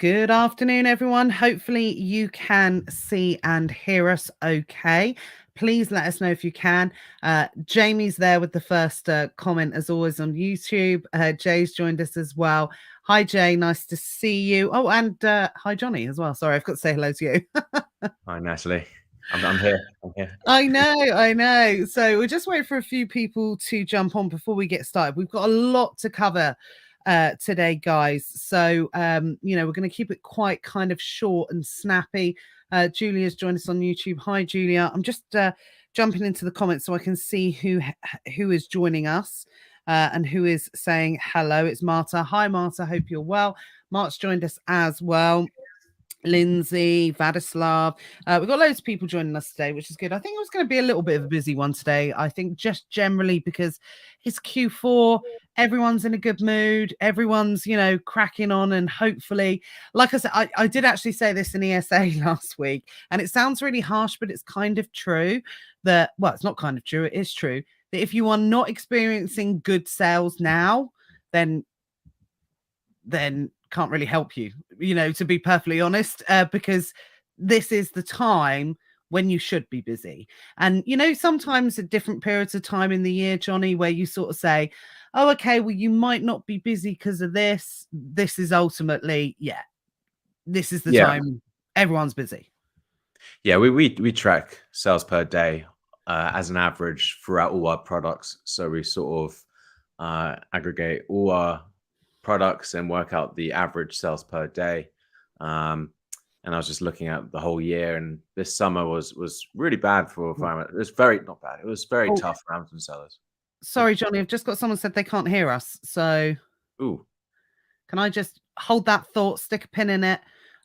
Good afternoon, everyone. Hopefully you can see and hear us okay. Please let us know if you can. Jamie's there with the first comment, as always, on YouTube. Jay's joined us as well. Hi, Jay. Nice to see you. Oh, and hi, Jonny, as well. Sorry, I've got to say hello to you. Hi, Natalie. I'm here. I know. So we're just waiting for a few people to jump on before we get started. We've got a lot to cover today, guys. So, we're going to keep it quite kind of short and snappy. Julia's joined us on YouTube. Hi, Julia. I'm just jumping into the comments so I can see who is joining us and who is saying hello. It's Marta. Hi, Marta. Hope you're well. Mark's joined us as well. Lindsay, Vladislav. We've got loads of people joining us today, which is good. I think it was going to be a little bit of a busy one today. I think just generally because it's Q4, everyone's in a good mood. Everyone's, cracking on. And hopefully, like I said, I did actually say this in ESA last week, and it sounds really harsh, but it's kind of true that, well, it's not kind of true. It is true that if you are not experiencing good sales now, then can't really help you, to be perfectly honest, because this is the time when you should be busy. And, sometimes at different periods of time in the year, Jonny, where you sort of say, oh, okay, well, you might not be busy because of this. This is ultimately, this is the time everyone's busy. Yeah, we track sales per day as an average throughout all our products. So we sort of aggregate all our products and work out the average sales per day. And I was just looking at the whole year, and this summer was really bad for environment. It was not bad. It was very tough for Amazon sellers. Sorry, Jonny, I've just got someone said they can't hear us. So can I just hold that thought, stick a pin in it?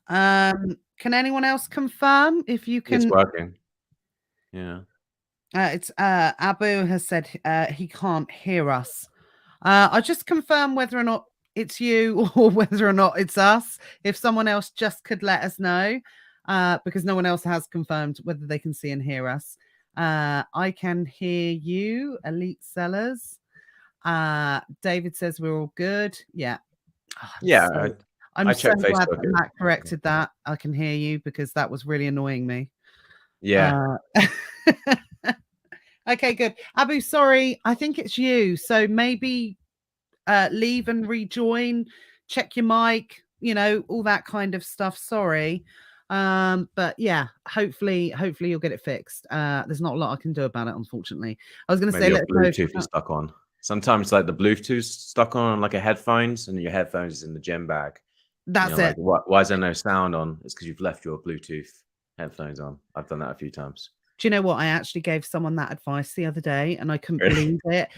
Can anyone else confirm if you can? It's working. Yeah. It's Abu has said he can't hear us. I'll just confirm whether or not it's you or whether or not it's us. If someone else just could let us know, because no one else has confirmed whether they can see and hear us. I can hear you, Elite Sellers. David says we're all good. Yeah. Yeah. I'm so glad that Matt corrected that. I can hear you because that was really annoying me. Yeah. Okay, good. Abu, sorry, I think it's you. So maybe leave and rejoin, check your mic, all that kind of stuff. Sorry. But yeah, hopefully you'll get it fixed. There's not a lot I can do about it, unfortunately. I was going to say, your Bluetooth is stuck on. Sometimes like the Bluetooth's stuck on like a headphones, and your headphones is in the gym bag. That's it. Like, why is there no sound on? It's because you've left your Bluetooth headphones on. I've done that a few times. Do you know what? I actually gave someone that advice the other day and I couldn't believe it.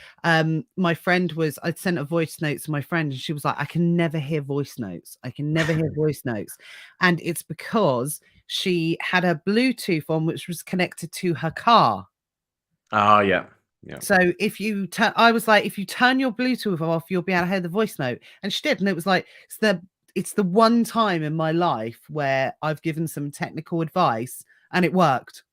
My friend I'd sent a voice note to my friend and she was like, I can never hear voice notes. I can never hear voice notes. And it's because she had her Bluetooth on, which was connected to her car. Oh, yeah. Yeah. So I was like, if you turn your Bluetooth off, you'll be able to hear the voice note. And she did. And it was like, it's the one time in my life where I've given some technical advice and it worked.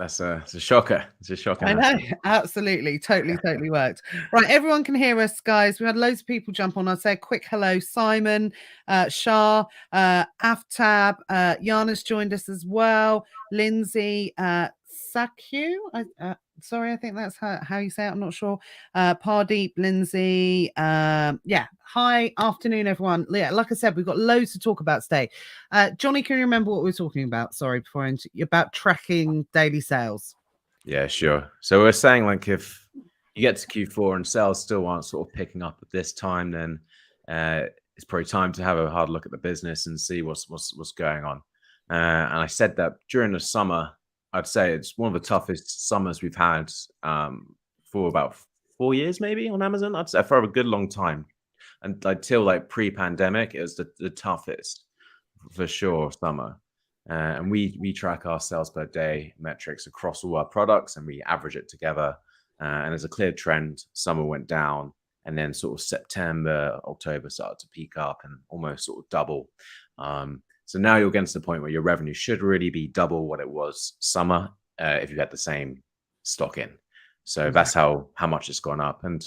It's a shocker. It's a shocker. I know, absolutely, totally worked. Right, everyone can hear us, guys. We had loads of people jump on. I'll say a quick hello. Simon, Shah, Aftab, Yana's joined us as well. Lindsay, Sakyu. Sorry, I think that's how you say it. I'm not sure. Pardeep, Lindsay. Hi, afternoon, everyone. Yeah, like I said, we've got loads to talk about today. Jonny, can you remember what we were talking about? Sorry, about tracking daily sales. Yeah, sure. So we're saying like if you get to Q4 and sales still aren't sort of picking up at this time, then it's probably time to have a hard look at the business and see what's going on. And I said that during the summer, I'd say it's one of the toughest summers we've had for about 4 years, maybe on Amazon. I'd say for a good long time, and until like pre-pandemic, it was the toughest for sure summer. And we track our sales per day metrics across all our products, and we average it together. And there's a clear trend. Summer went down, and then sort of September, October started to peak up and almost sort of double. So now you're getting to the point where your revenue should really be double what it was summer if you had the same stock in. So that's how much it's gone up. And,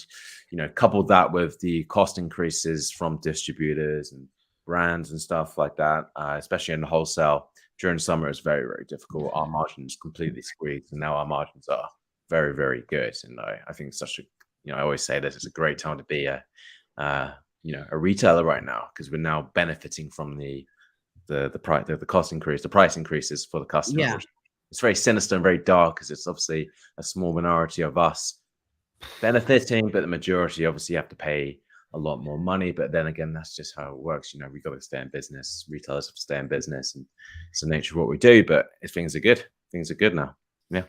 coupled that with the cost increases from distributors and brands and stuff like that, especially in the wholesale. During summer, it's very, very difficult. Our margins completely squeezed, and now our margins are very, very good. And I think it's such a, I always say this, it's a great time to be a retailer right now, because we're now benefiting from the price, the cost increase, the price increases for the customer, Yeah. which it's very sinister and very dark, because it's obviously a small minority of us benefiting, but the majority obviously have to pay a lot more money. But then again, that's just how it works. We got to stay in business. Retailers have to stay in business, and it's the nature of what we do. But if things are good now. Yeah.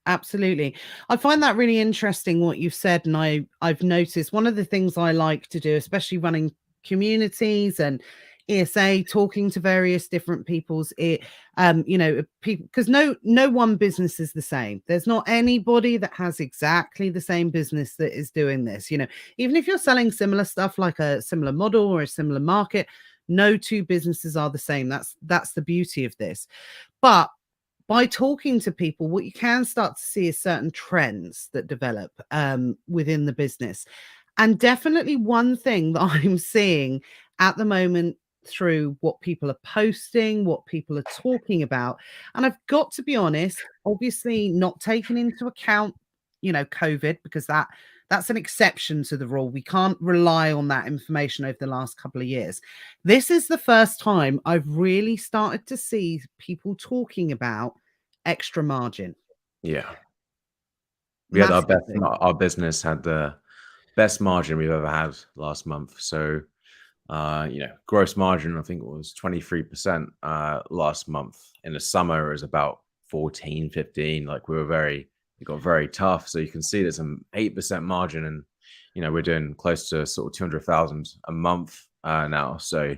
Absolutely. I find that really interesting what you've said. And I've noticed one of the things I like to do, especially running communities and ESA, talking to various different people's people, because no one business is the same. There's not anybody that has exactly the same business that is doing this. Even if you're selling similar stuff, like a similar model or a similar market, no two businesses are the same. That's the beauty of this. But by talking to people, what you can start to see is certain trends that develop within the business. And definitely one thing that I'm seeing at the moment through what people are posting, what people are talking about, and I've got to be honest, obviously not taking into account, COVID, because that's an exception to the rule. We can't rely on that information over the last couple of years. This is the first time I've really started to see people talking about extra margin. Yeah. We had Massively. our business had the best margin we've ever had last month. So, gross margin, I think it was 23% last month. In the summer, it was about 14, 15. Like it got very tough. So you can see there's an 8% margin, and, we're doing close to sort of 200,000 a month now. So,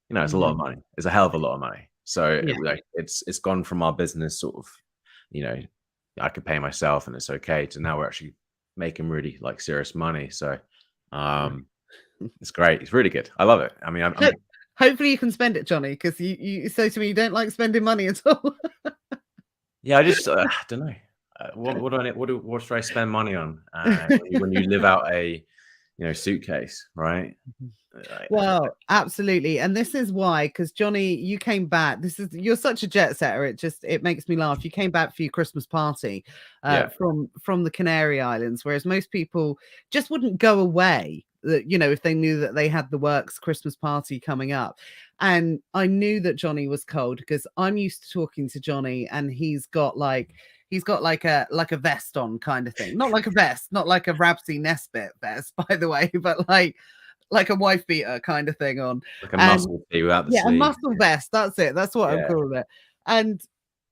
it's a lot of money. It's a hell of a lot of money. So it's gone from our business sort of, I could pay myself and it's okay, to now we're actually making really like serious money. So it's great. It's really good. I love it. I mean, hopefully you can spend it, Jonny, because you say to me you don't like spending money at all. Yeah, I just don't know. What do I need? What should I spend money on when you live out a suitcase, right? Well, absolutely. And this is why, because Jonny, you came back. You're such a jet setter. It makes me laugh. You came back for your Christmas party from the Canary Islands, whereas most people just wouldn't go away, if they knew that they had the works Christmas party coming up. And I knew that Jonny was cold, because I'm used to talking to Jonny, and he's got like a vest on, kind of thing. Not like a vest, not like a Rabsy Nesbit vest, by the way, but like a wife beater kind of thing on. Like a muscle tee without the sleeve. A muscle vest. That's it. That's what I'm calling it. And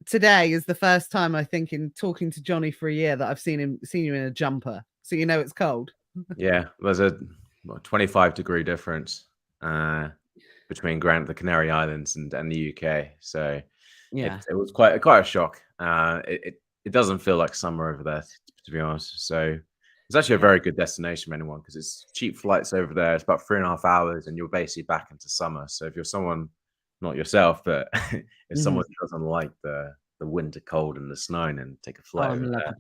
today is the first time, I think, in talking to Jonny for a year, that I've seen you in a jumper. So it's cold. Yeah, there's a 25-degree difference between the Canary Islands and the UK. So it was quite a shock. It doesn't feel like summer over there, to be honest. So it's actually a very good destination for anyone, because it's cheap flights over there. It's about 3.5 hours, and you're basically back into summer. So if you're someone, not yourself, but if someone doesn't like the winter cold and the snow, and take a flight over there,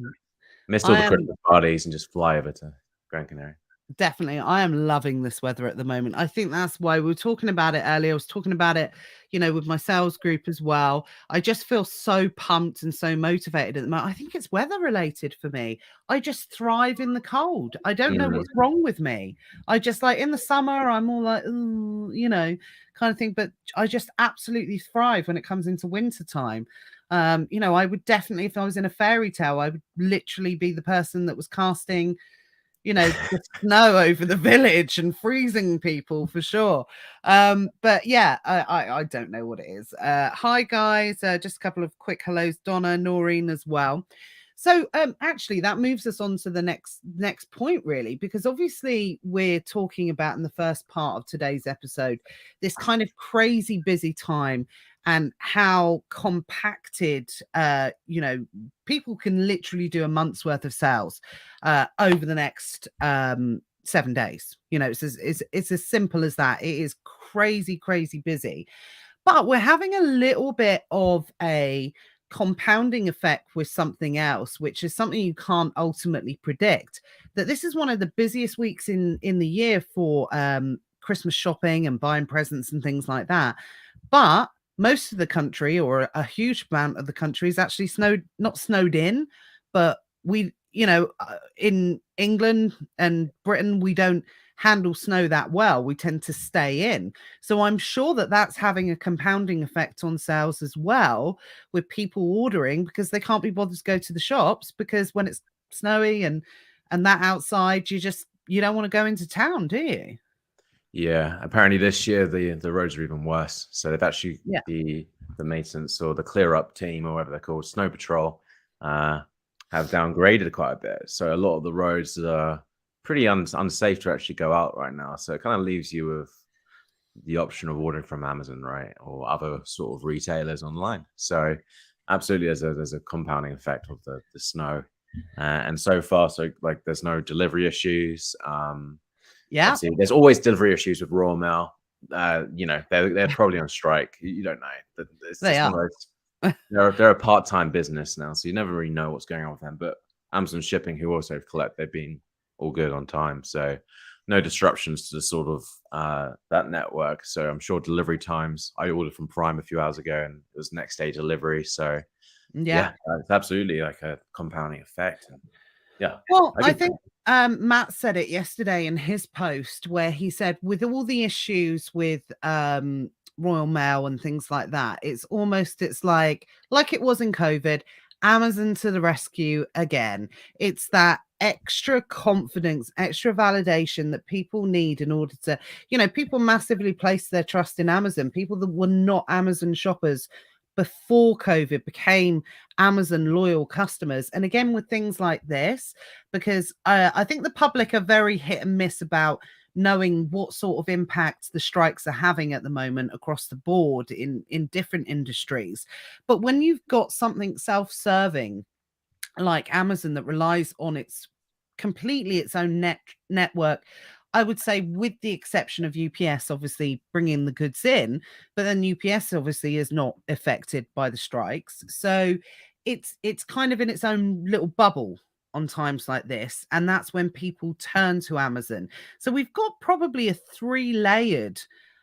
miss all the Christmas parties, and just fly over to Gran Canaria. Definitely. I am loving this weather at the moment. I think that's why we were talking about it earlier. I was talking about it, with my sales group as well. I just feel so pumped and so motivated at the moment. I think it's weather related for me. I just thrive in the cold. I don't know what's wrong with me. I just, like, in the summer, I'm all like, kind of thing. But I just absolutely thrive when it comes into winter time. I would definitely, if I was in a fairy tale, I would literally be the person that was casting the snow over the village and freezing people, for sure. But yeah, I don't know what it is. Hi guys, just a couple of quick hellos, Donna, Noreen as well. So actually that moves us on to the next point, really, because obviously we're talking about, in the first part of today's episode, this kind of crazy busy time, and how compacted, people can literally do a month's worth of sales over the next 7 days. It's as simple as that. It is crazy busy, but we're having a little bit of a compounding effect with something else, which is something you can't ultimately predict. That this is one of the busiest weeks in the year for Christmas shopping and buying presents and things like that. But most of the country, or a huge amount of the country, is actually not snowed in, but in England and Britain, we don't handle snow that well. We tend to stay in. So I'm sure that that's having a compounding effect on sales as well, with people ordering because they can't be bothered to go to the shops, because when it's snowy and that outside, you don't want to go into town, do you? Yeah, apparently this year the roads are even worse. So they've actually Yeah. the maintenance or the clear up team or whatever they're called, snow patrol, have downgraded quite a bit. So a lot of the roads are pretty unsafe to actually go out right now. So it kind of leaves you with the option of ordering from Amazon, right, or other sort of retailers online. So absolutely, there's a compounding effect of the snow, and so far, so like there's no delivery issues. Yeah, Obviously, there's always delivery issues with Royal Mail. They're probably on strike. You don't know. It's they just one are. of those. They're a part-time business now, so you never really know what's going on with them. But Amazon Shipping, who also collect, they've been all good on time, so no disruptions to the sort of that network. So I'm sure delivery times. I ordered from Prime a few hours ago, and it was next day delivery. So Yeah. yeah, it's absolutely like a compounding effect. And yeah, Well, I I could. think Matt said it yesterday in his post, where he said, with all the issues with Royal Mail and things like that, it's like it was in COVID, Amazon to the rescue again. It's that extra confidence, extra validation that people need in order to, people massively place their trust in Amazon. People that were not Amazon shoppers before COVID became Amazon loyal customers. And again, with things like this, because I think the public are very hit and miss about knowing what sort of impact the strikes are having at the moment across the board in different industries. But when you've got something self-serving like Amazon that relies on completely its own network, I would say, with the exception of UPS, obviously bringing the goods in, but then UPS obviously is not affected by the strikes. So it's kind of in its own little bubble on times like this, and that's when people turn to Amazon. So we've got probably a three-layered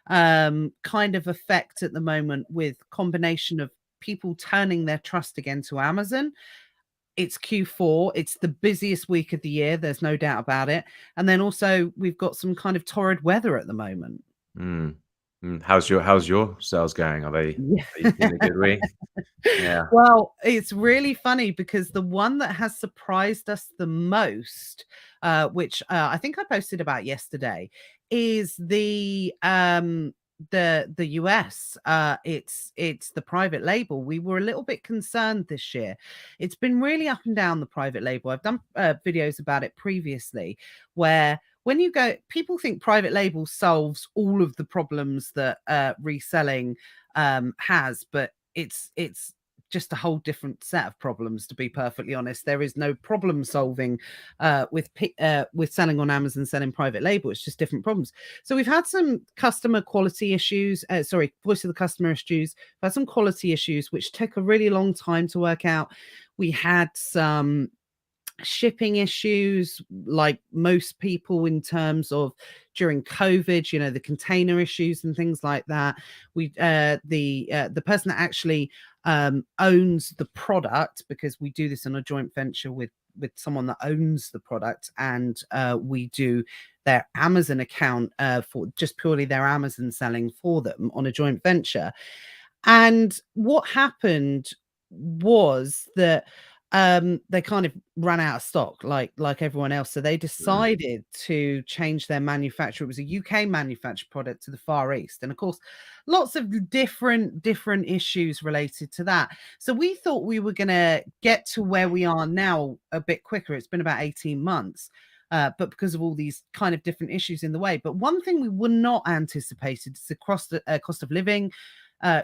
kind of effect at the moment, with combination of people turning their trust again to Amazon. It's Q4. It's the busiest week of the year. There's no doubt about it. And then also we've got some kind of torrid weather at the moment. Mm. How's your sales going? Are Yeah. you seeing a good week? Yeah. Well, it's really funny because the one that has surprised us the most, which I think I posted about yesterday, is the US. It's the private label. We were a little bit concerned this year. It's been really up and down, the private label. I've done videos about it previously, where when you go, people think private label solves all of the problems that reselling has, but it's just a whole different set of problems, to be perfectly honest. There is no problem solving with selling on Amazon, selling private label. It's just different problems. So we've had some customer quality issues, voice of the customer issues. We've had some quality issues which took a really long time to work out. We had some shipping issues, like most people, in terms of during COVID, the container issues and things like that. We the person that actually owns the product, because we do this in a joint venture with someone that owns the product, and we do their Amazon account for just purely their Amazon selling for them on a joint venture. And what happened was that they kind of ran out of stock, like everyone else. So they decided to change their manufacturer. It was a UK manufactured product to the Far East, and of course, lots of different issues related to that. So we thought we were going to get to where we are now a bit quicker. It's been about 18 months. But because of all these kind of different issues in the way. But one thing we were not anticipated is the cost of living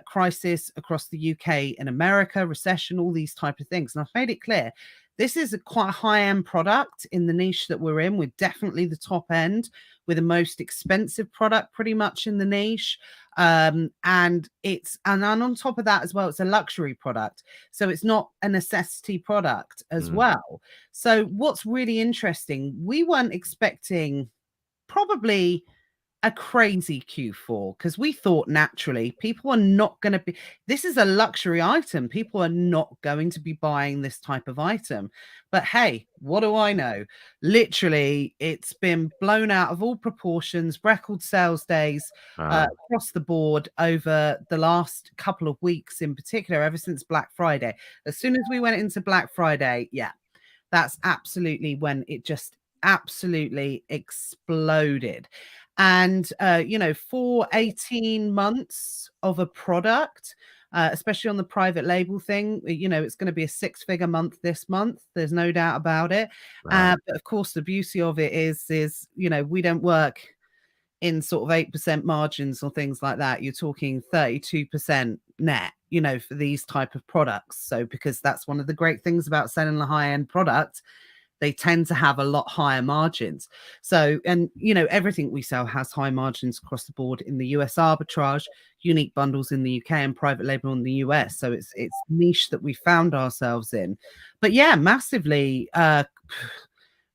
crisis across the UK and America, recession, all these type of things. And I've made it clear, this is a quite high-end product in the niche that we're in. We're definitely the top end. We're the most expensive product pretty much in the niche. And on top of that as well, it's a luxury product. So it's not a necessity product as well. So what's really interesting, we weren't expecting probably a crazy Q4 because we thought naturally people are not going to be, this is a luxury item. People are not going to be buying this type of item. But hey, what do I know? Literally, it's been blown out of all proportions, record sales days Uh, across the board over the last couple of weeks in particular, ever since Black Friday. As soon as we went into Black Friday, yeah, that's absolutely when it just absolutely exploded. And for 18 months of a product, especially on the private label thing, it's going to be a 6-figure month this month. There's no doubt about it. right. But of course, the beauty of it is we don't work in sort of 8% margins or things like that. You're talking 32% net, for these type of products. So because that's one of the great things about selling a high-end product, they tend to have a lot higher margins. So, and everything we sell has high margins across the board in the US arbitrage, unique bundles in the UK, and private label in the US. So it's niche that we found ourselves in. But yeah, massively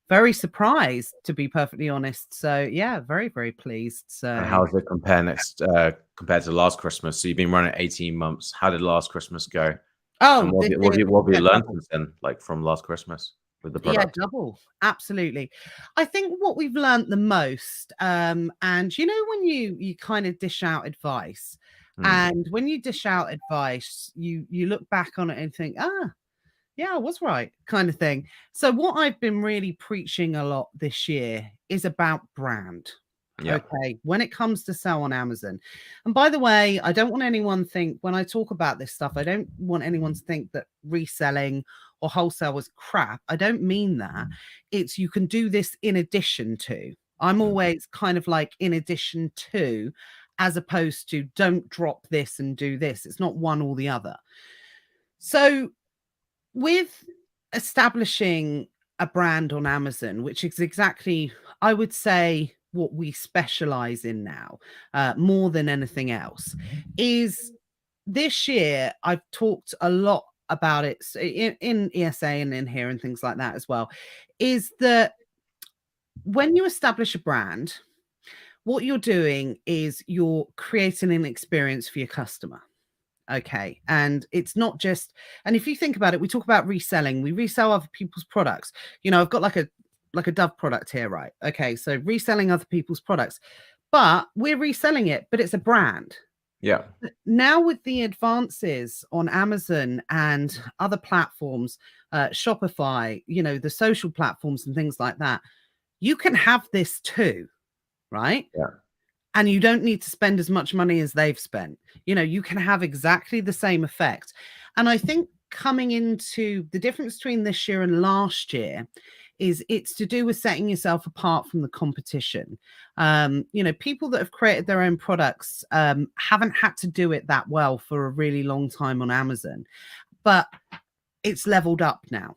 very surprised, to be perfectly honest. So yeah, very, very pleased. So And how does it compared to last Christmas? So you've been running 18 months. How did last Christmas go? And oh, this is what have you learned double. since then, like from last Christmas with the Yeah, product? double. Absolutely. I think what we've learned the most, and when you kind of dish out advice, Hmm. and when you dish out advice, you look back on it and think, yeah, I was right, kind of thing. So what I've been really preaching a lot this year is about brand. Yeah. Okay, when it comes to sell on Amazon. And by the way, I don't want anyone to think when I talk about this stuff, I don't want anyone to think that reselling or wholesale was crap. I don't mean that. It's you can do this in addition to. I'm Mm. always kind of like in addition to, as opposed to don't drop this and do this. It's not one or the other. So with establishing a brand on Amazon, which is exactly, I would say, what we specialize in now, more than anything else, is this year I've talked a lot about it in ESA and in here and things like that as well, is that when you establish a brand, what you're doing is you're creating an experience for your customer. Okay. And it's not just, and if you think about it, we talk about reselling, we resell other people's products. I've got like a Dove product here, right? Okay. So reselling other people's products, but we're reselling it, but it's a brand. Yeah. Now with the advances on Amazon and other platforms, Shopify, the social platforms and things like that, you can have this too, right? Yeah. And you don't need to spend as much money as they've spent. You can have exactly the same effect. And I think coming into the difference between this year and last year is it's to do with setting yourself apart from the competition. People that have created their own products haven't had to do it that well for a really long time on Amazon, but it's leveled up now.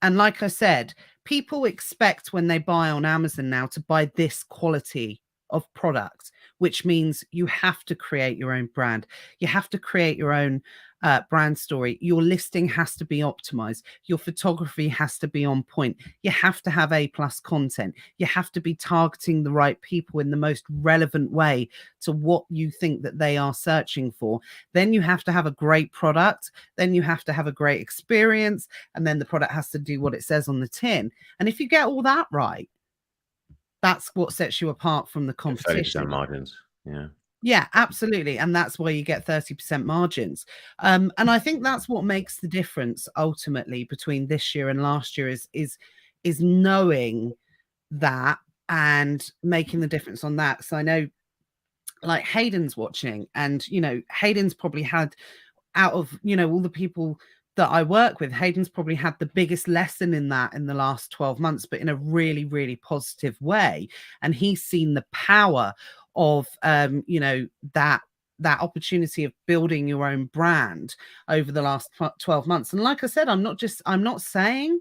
And like I said, people expect when they buy on Amazon now to buy this quality of product, which means you have to create your own brand. You have to create your own brand story. Your listing has to be optimized. Your photography has to be on point. You have to have A+ content. You have to be targeting the right people in the most relevant way to what you think that they are searching for. Then you have to have a great product. Then you have to have a great experience. And then the product has to do what it says on the tin. And if you get all that right, that's what sets you apart from the 30% competition. margins. Yeah. Yeah, absolutely. And that's why you get 30% margins. And I think that's what makes the difference ultimately between this year and last year is knowing that and making the difference on that. So I know like Hayden's watching, and Hayden's probably had out of all the people that I work with, Hayden's probably had the biggest lesson in that in the last 12 months, but in a really, really positive way. And he's seen the power of that opportunity of building your own brand over the last 12 months. And like I said, I'm not saying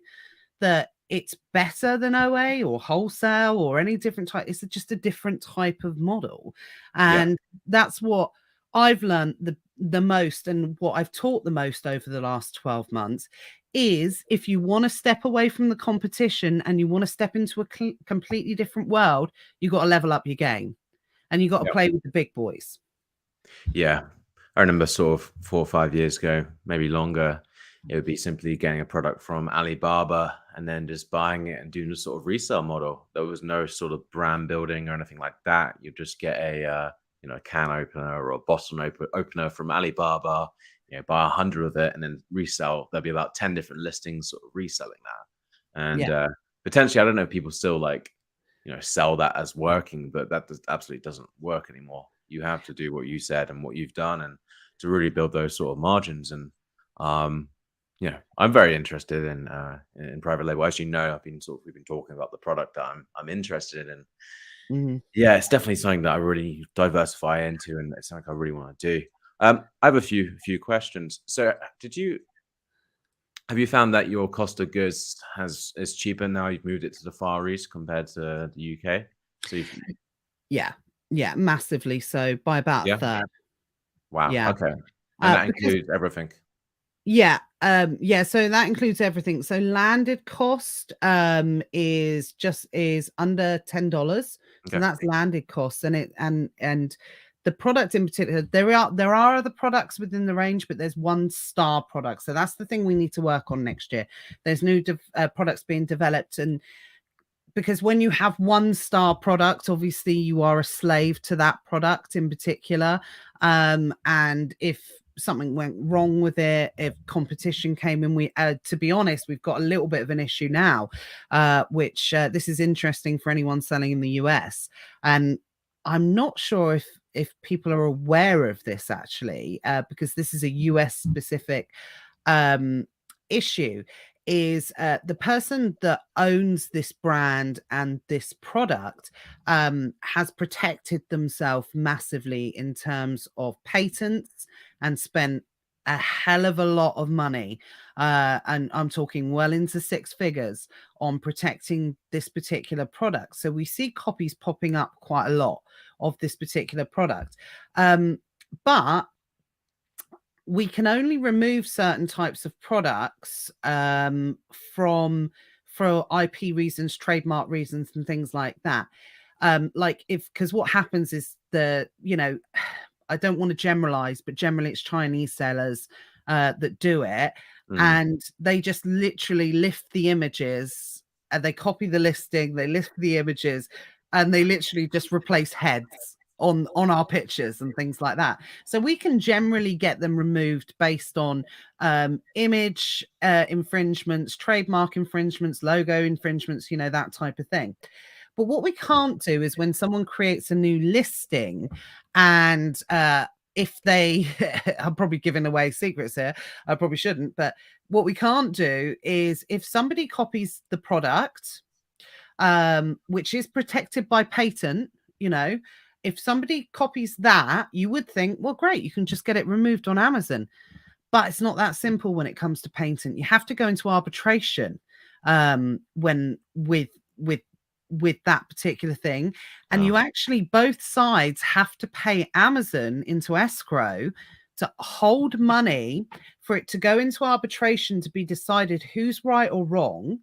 that it's better than OA or wholesale or any different type. It's just a different type of model. And that's what I've learned the most, and what I've taught the most over the last 12 months is if you want to step away from the competition and you want to step into a completely different world, you've got to level up your game. and you got to Yep. play with the big boys. Yeah. I remember sort of 4 or 5 years ago, maybe longer, it would be simply getting a product from Alibaba and then just buying it and doing a sort of resale model. There was no sort of brand building or anything like that. You just get a a can opener or a bottle opener from Alibaba, buy 100 of it and then resell. There'll be about 10 different listings sort of reselling that. And Yeah. potentially, I don't know if people still sell that as working, but that absolutely doesn't work anymore. You have to do what you said and what you've done, and to really build those sort of margins. And I'm very interested in private label. As you know, we've been talking about the product that I'm interested in. Mm-hmm. Yeah, it's definitely something that I really diversify into, and it's something I really want to do. I have a few questions. So, have you found that your cost of goods is cheaper now? You've moved it to the Far East compared to the UK. So, Yeah, massively so, by about a third. Wow. Yeah. Okay, and that Because includes everything. so that includes everything. So landed cost is under $10. So Okay. that's landed costs, and the product in particular, there are other products within the range, but there's 1-star product. So that's the thing we need to work on next year. There's new products being developed, and because when you have 1-star product, obviously you are a slave to that product in particular. And if something went wrong with it, if competition came in, to be honest, we've got a little bit of an issue now, which this is interesting for anyone selling in the US. And I'm not sure if people are aware of this actually, because this is a US specific issue. Is the person that owns this brand and this product has protected themselves massively in terms of patents and spent a hell of a lot of money, and I'm talking well into 6 figures, on protecting this particular product. So we see copies popping up quite a lot of this particular product, but we can only remove certain types of products for IP reasons, trademark reasons, and things like that. Because what happens is I don't want to generalize, but generally it's Chinese sellers that do it, and they just literally lift the images and they copy the listing, they lift the images, and they literally just replace heads on our pictures and things like that. So we can generally get them removed based on image infringements, trademark infringements, logo infringements, that type of thing. But what we can't do is when someone creates a new listing and if they I'm probably giving away secrets here, I probably shouldn't, but what we can't do is if somebody copies the product, which is protected by patent, if somebody copies that, you would think, well, great, you can just get it removed on Amazon. But it's not that simple when it comes to patent. You have to go into arbitration when with that particular thing. And you actually, both sides have to pay Amazon into escrow to hold money for it to go into arbitration to be decided who's right or wrong.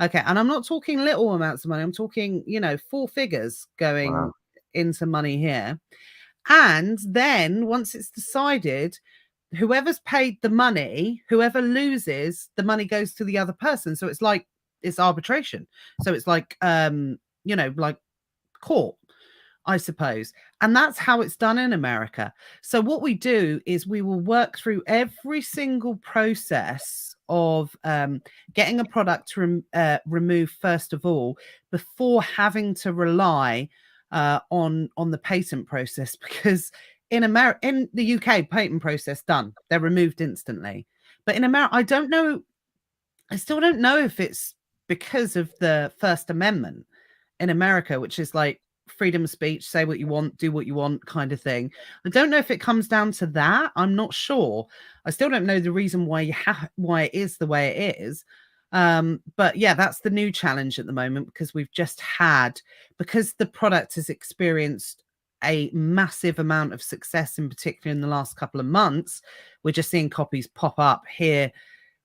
Okay. And I'm not talking little amounts of money. I'm talking, 4 figures going into money here. And then once it's decided, whoever's paid the money, whoever loses, the money goes to the other person. So it's arbitration. So it's like court, I suppose. And that's how it's done in America. So what we do is we will work through every single process of getting a product removed first of all, before having to rely on the patent process, because in the UK, patent process done, they're removed instantly. But in America, I still don't know if it's because of the First Amendment in America, which is like freedom of speech, say what you want, do what you want kind of thing. I don't know if it comes down to that. I'm not sure. I still don't know the reason why it is the way it is. But yeah, that's the new challenge at the moment, because because the product has experienced a massive amount of success, in particular in the last couple of months, we're just seeing copies pop up here,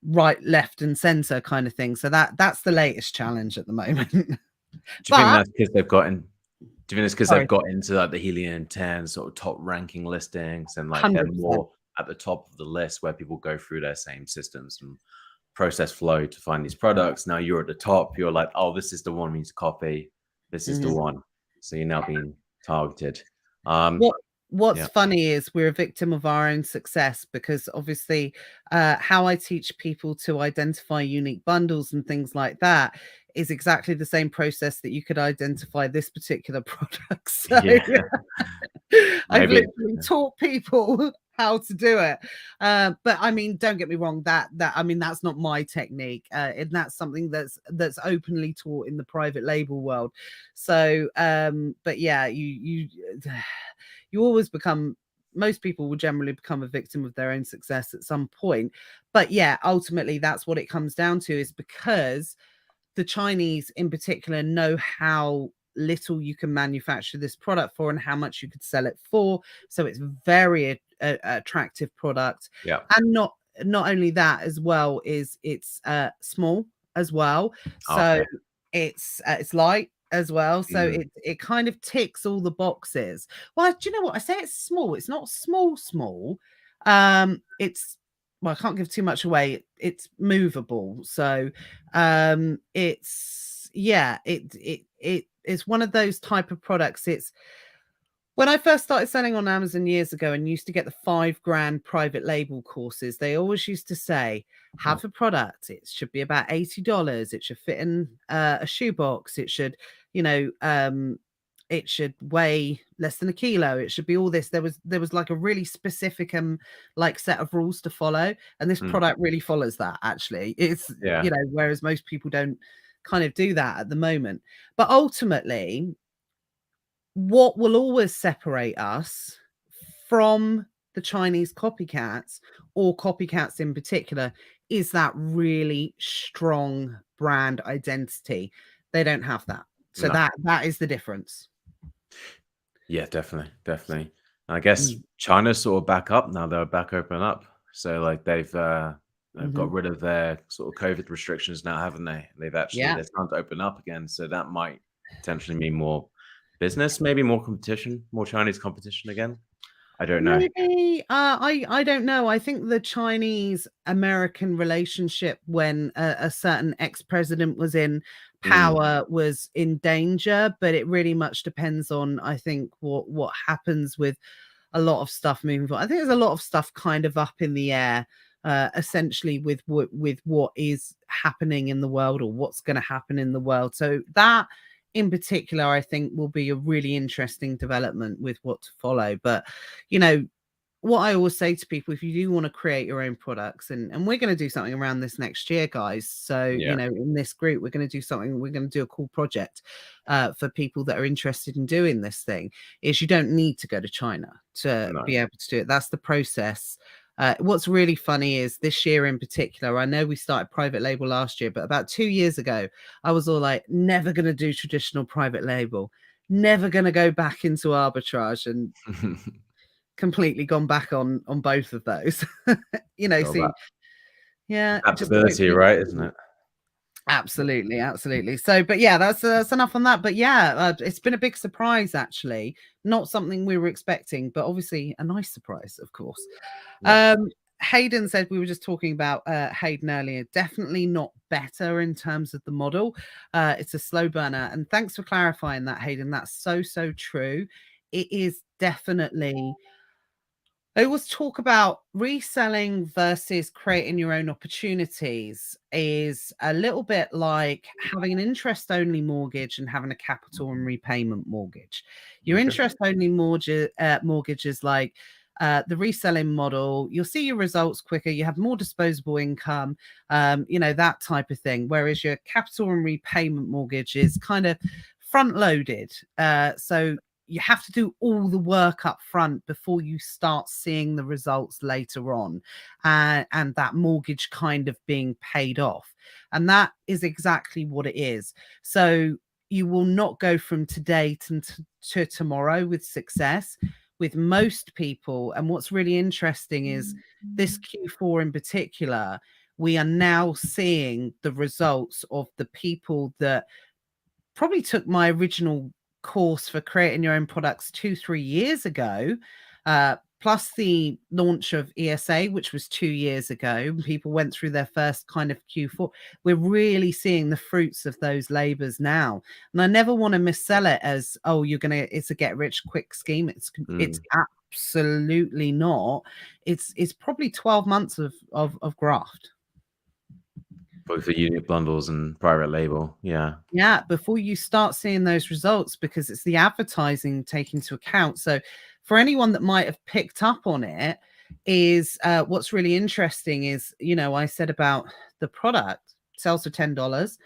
right, left, and center kind of thing. So that's the latest challenge at the moment. Do you think that's because they've got Do you think it's because Sorry, they've got into like the Helium 10 sort of top ranking listings and like they're 100%. more at the top of the list where people go through their same systems and process flow to find these products? Now you're at the top, you're like, oh, this is the one we need to copy. This is the Mhm. one. So you're now being targeted. What what's Yeah. funny is we're a victim of our own success, because obviously how I teach people to identify unique bundles and things like that is exactly the same process that you could identify this particular product. So Yeah. I've Maybe. literally taught people how to do it. But I mean, don't get me wrong, that I mean, that's not my technique. And that's something that's openly taught in the private label world. So but yeah, you always become, most people will generally become a victim of their own success at some point. But yeah, ultimately that's what it comes down to, is because the Chinese in particular know how little you can manufacture this product for and how much you could sell it for. So it's very attractive product. Yeah. And not only that as well, is it's small as well. So Okay. it's light as well. So Mm. it kind of ticks all the boxes. Well, do you know what? I say it's small. It's not small. It's, well, I can't give too much away. It's movable. So it's, yeah, it's one of those type of products. It's, when I first started selling on Amazon years ago and used to get the $5,000 private label courses, they always used to say, have a product, it should be about $80, it should fit in a shoebox, it should, you know, it should weigh less than a kilo, it should be all this. There was like a really specific like set of rules to follow, and this Mm. product really follows that. Actually, it's, Yeah. you know, whereas most people don't kind of do that at the moment. But ultimately, what will always separate us from the Chinese copycats, or copycats in particular, is that really strong brand identity. They don't have that. So No. that is the difference. Yeah, definitely, definitely. And I guess Mm. China's sort of back up now. They're back open up. So like they've got Mhm. rid of their sort of COVID restrictions now, haven't they? They've actually Yeah. they're starting to open up again. So that might potentially mean more business, maybe more competition, more Chinese competition again. I don't know. Maybe I don't know. I think the Chinese American relationship, when a certain ex-president was in Mm, power, was in danger, but it really much depends on, I think, what happens with a lot of stuff moving forward. I think there's a lot of stuff kind of up in the air, essentially with what is happening in the world, or what's going to happen in the world. So that in particular, I think, will be a really interesting development with what to follow. But you know, what I always say to people, if you do want to create your own products, and we're going to do something around this next year, guys. So, you yeah, know, in this group, we're going to do something, we're going to do a cool project for people that are interested in doing this thing, is you don't need to go to China to no. be able to do it. That's the process. What's really funny is this year in particular, I know we started private label last year, but about 2 years ago, I was all like, never going to do traditional private label, never going to go back into arbitrage, and completely gone back on both of those. You know, So see, that yeah, just the way adaptability, people, right? Isn't it? absolutely, absolutely. So, but yeah, that's enough on that. But yeah, it's been a big surprise, actually. Not something we were expecting, but obviously a nice surprise, of course. Yeah. Um, Hayden said, we were just talking about Hayden earlier, definitely not better in terms of the model. It's a slow burner. And thanks for clarifying that, Hayden. That's so true. It is definitely, I always talk about reselling versus creating your own opportunities is a little bit like having an interest only mortgage and having a capital and repayment mortgage. Your Okay. interest only mortgage is like the reselling model. You'll see your results quicker. You have more disposable income, you know, that type of thing. Whereas your capital and repayment mortgage is kind of front loaded. So you have to do all the work up front before you start seeing the results later on, and that mortgage kind of being paid off. And that is exactly what it is. So you will not go from today to tomorrow with success with most people. And what's really interesting is this Q4 in particular, we are now seeing the results of the people that probably took my original course for creating your own products 2-3 years ago, plus the launch of ESA, which was 2 years ago, and people went through their first kind of Q4. We're really seeing the fruits of those labors now. And I never want to missell it as, oh, it's a get rich quick scheme. It's absolutely not. It's probably 12 months of graft. Both the unit bundles and private label. Yeah, before you start seeing those results, because it's the advertising taken into account. So for anyone that might have picked up on it, is what's really interesting is, I said about the product sells for $10.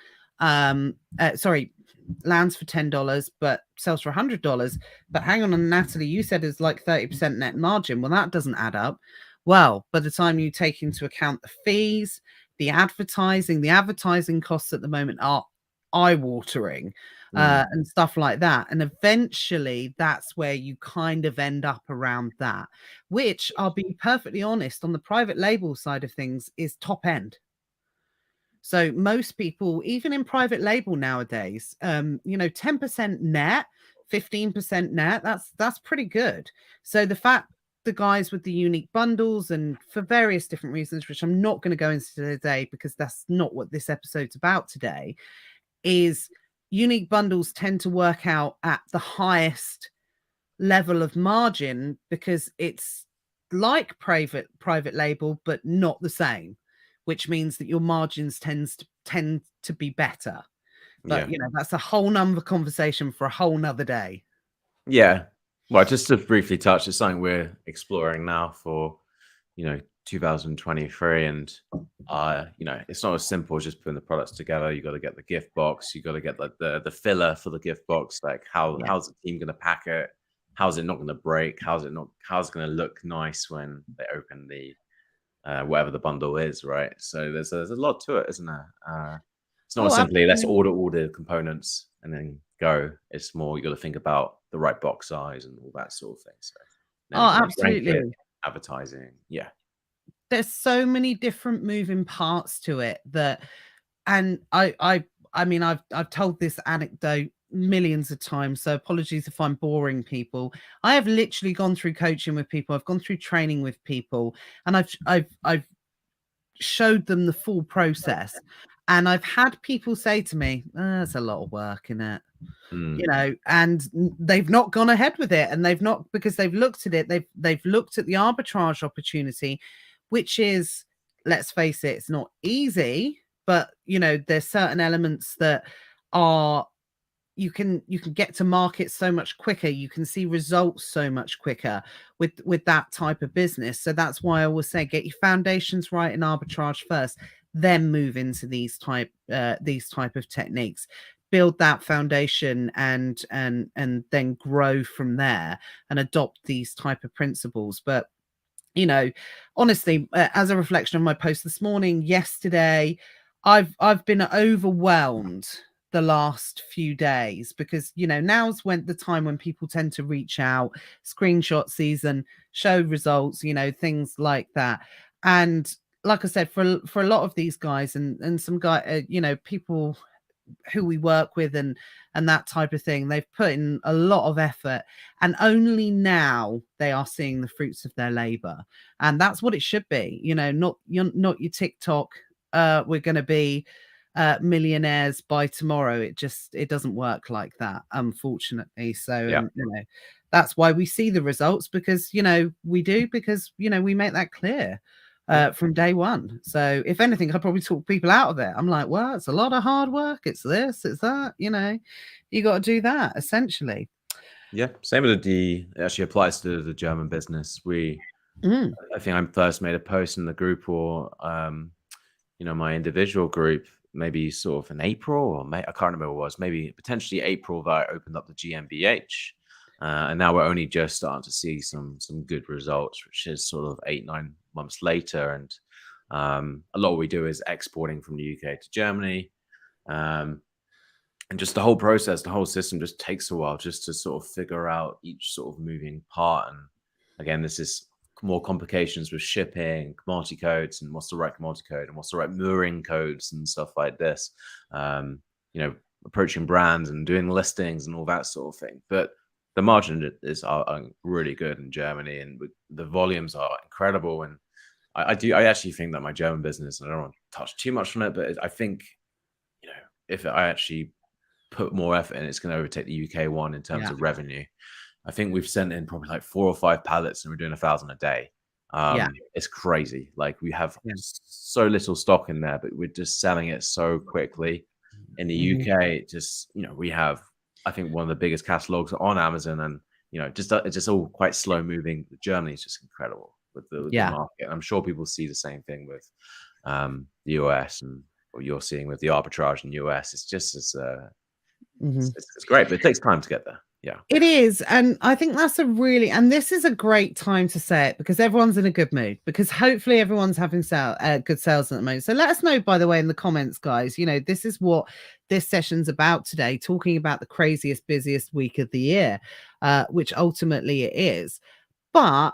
Sorry, lands for $10, but sells for $100. But hang on, Natalie, you said it's like 30% net margin. Well, that doesn't add up. Well, by the time you take into account the fees, the advertising costs at the moment are eye-watering, and stuff like that. And eventually that's where you kind of end up around that, which, I'll be perfectly honest, on the private label side of things is top end. So most people, even in private label nowadays, 10% net, 15% net, that's pretty good. So the fact the guys with the unique bundles, and for various different reasons, which I'm not going to go into today because that's not what this episode's about today, is unique bundles tend to work out at the highest level of margin because it's like private label, but not the same, which means that your margins tend to be better. But that's a whole nother conversation for a whole nother day. Well, just to briefly touch, it's something we're exploring now for 2023, and it's not as simple as just putting the products together. You got to get the gift box, you got to get like the filler for the gift box, like how's the team going to pack it, how's it not going to break, how's it going to look nice when they open the whatever the bundle is, right? So there's a lot to it, isn't there? It's not simply let's order all the components and then go. It's more, you got to think about the right box size and all that sort of thing. So absolutely. Advertising, there's so many different moving parts to it that, and I mean, I've told this anecdote millions of times, so apologies if I'm boring people. I have literally gone through coaching with people, I've gone through training with people, and I've showed them the full process, and I've had people say to me, "There's a lot of work in it." And they've not gone ahead with it, and they've not, because they've looked at it, they've looked at the arbitrage opportunity, which is, let's face it, it's not easy, but there's certain elements that are, you can get to market so much quicker, you can see results so much quicker with that type of business. So that's why I always say, get your foundations right in arbitrage first, then move into these type of techniques, build that foundation, and then grow from there and adopt these type of principles. But honestly, as a reflection of my post this morning, yesterday, I've been overwhelmed the last few days, because now's when the time when people tend to reach out, screenshot season, show results, things like that. And like I said, for a lot of these guys and some guy, people who we work with and that type of thing, they've put in a lot of effort, and only now they are seeing the fruits of their labor. And that's what it should be, not your TikTok, we're going to be millionaires by tomorrow. It doesn't work like that, unfortunately. So that's why we see the results, because we do, because we make that clear from day one. So if anything, I probably talk people out of it. I'm like, well, it's a lot of hard work, it's this, it's that, you got to do that, essentially. Same with it actually applies to the German business. I think I first made a post in the group, or my individual group, maybe sort of in April, or May, I can't remember what it was, maybe potentially April, that I opened up the GmbH. And now we're only just starting to see some good results, which is sort of 8-9 months later. And a lot of what we do is exporting from the UK to Germany. And just the whole process, the whole system just takes a while just to sort of figure out each sort of moving part. And again, this is more complications with shipping, commodity codes, and what's the right commodity code, and what's the right mooring codes and stuff like this. approaching brands and doing listings and all that sort of thing. But the margin are really good in Germany, and the volumes are incredible. And I actually think that my German business, and I don't want to touch too much on it, but I think, you know, if I actually put more effort in, it's going to overtake the UK one in terms of revenue. I think we've sent in probably like 4 or 5 pallets, and we're doing 1,000 a day. It's crazy. Like, we have so little stock in there, but we're just selling it so quickly. In the UK, just, you know, we have, I think, one of the biggest catalogs on Amazon, and, you know, it's just all quite slow moving. Germany is just incredible with the market. I'm sure people see the same thing with the US, and what you're seeing with the arbitrage in the US. It's just it's great, but it takes time to get there. Yeah, it is. And I think that's and this is a great time to say it, because everyone's in a good mood, because hopefully everyone's having good sales at the moment. So let us know, by the way, in the comments, guys. You know, this is what this session's about today, talking about the craziest, busiest week of the year, which ultimately it is. But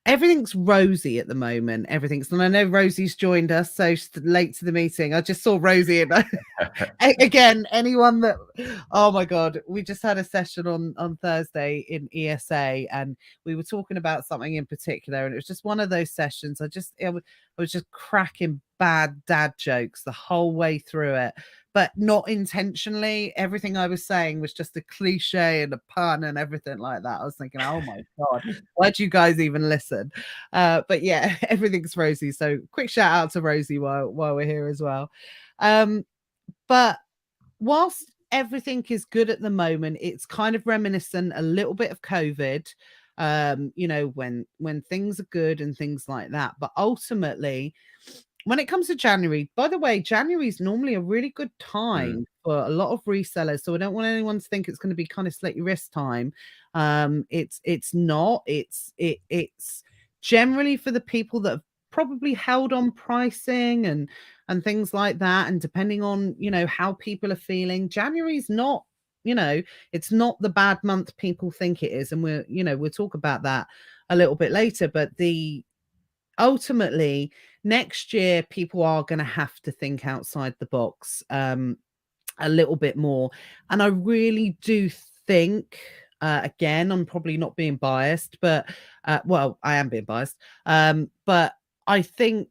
everything's rosy at the moment. And I know Rosie's joined us, so late to the meeting. I just saw Rosie, and again, anyone that, oh my god, we just had a session on Thursday in ESA, and we were talking about something in particular, and it was just one of those sessions. I was just cracking bad dad jokes the whole way through it, but not intentionally. Everything I was saying was just a cliche and a pun and everything like that. I was thinking, oh my god, why'd you guys even listen? But yeah, everything's rosy. So quick shout out to Rosie while we're here as well. But whilst everything is good at the moment, it's kind of reminiscent a little bit of COVID, you know, when things are good and things like that. But ultimately, when it comes to January, by the way, January is normally a really good time for a lot of resellers. So I don't want anyone to think it's going to be kind of slit your wrist time. It's not. It's generally for the people that have probably held on pricing and things like that. And depending on, you know, how people are feeling, January's not, you know, it's not the bad month people think it is. And we'll talk about that a little bit later. But ultimately, next year, people are going to have to think outside the box a little bit more. And I really do think, again, I'm probably not being biased, but well, I am being biased. But I think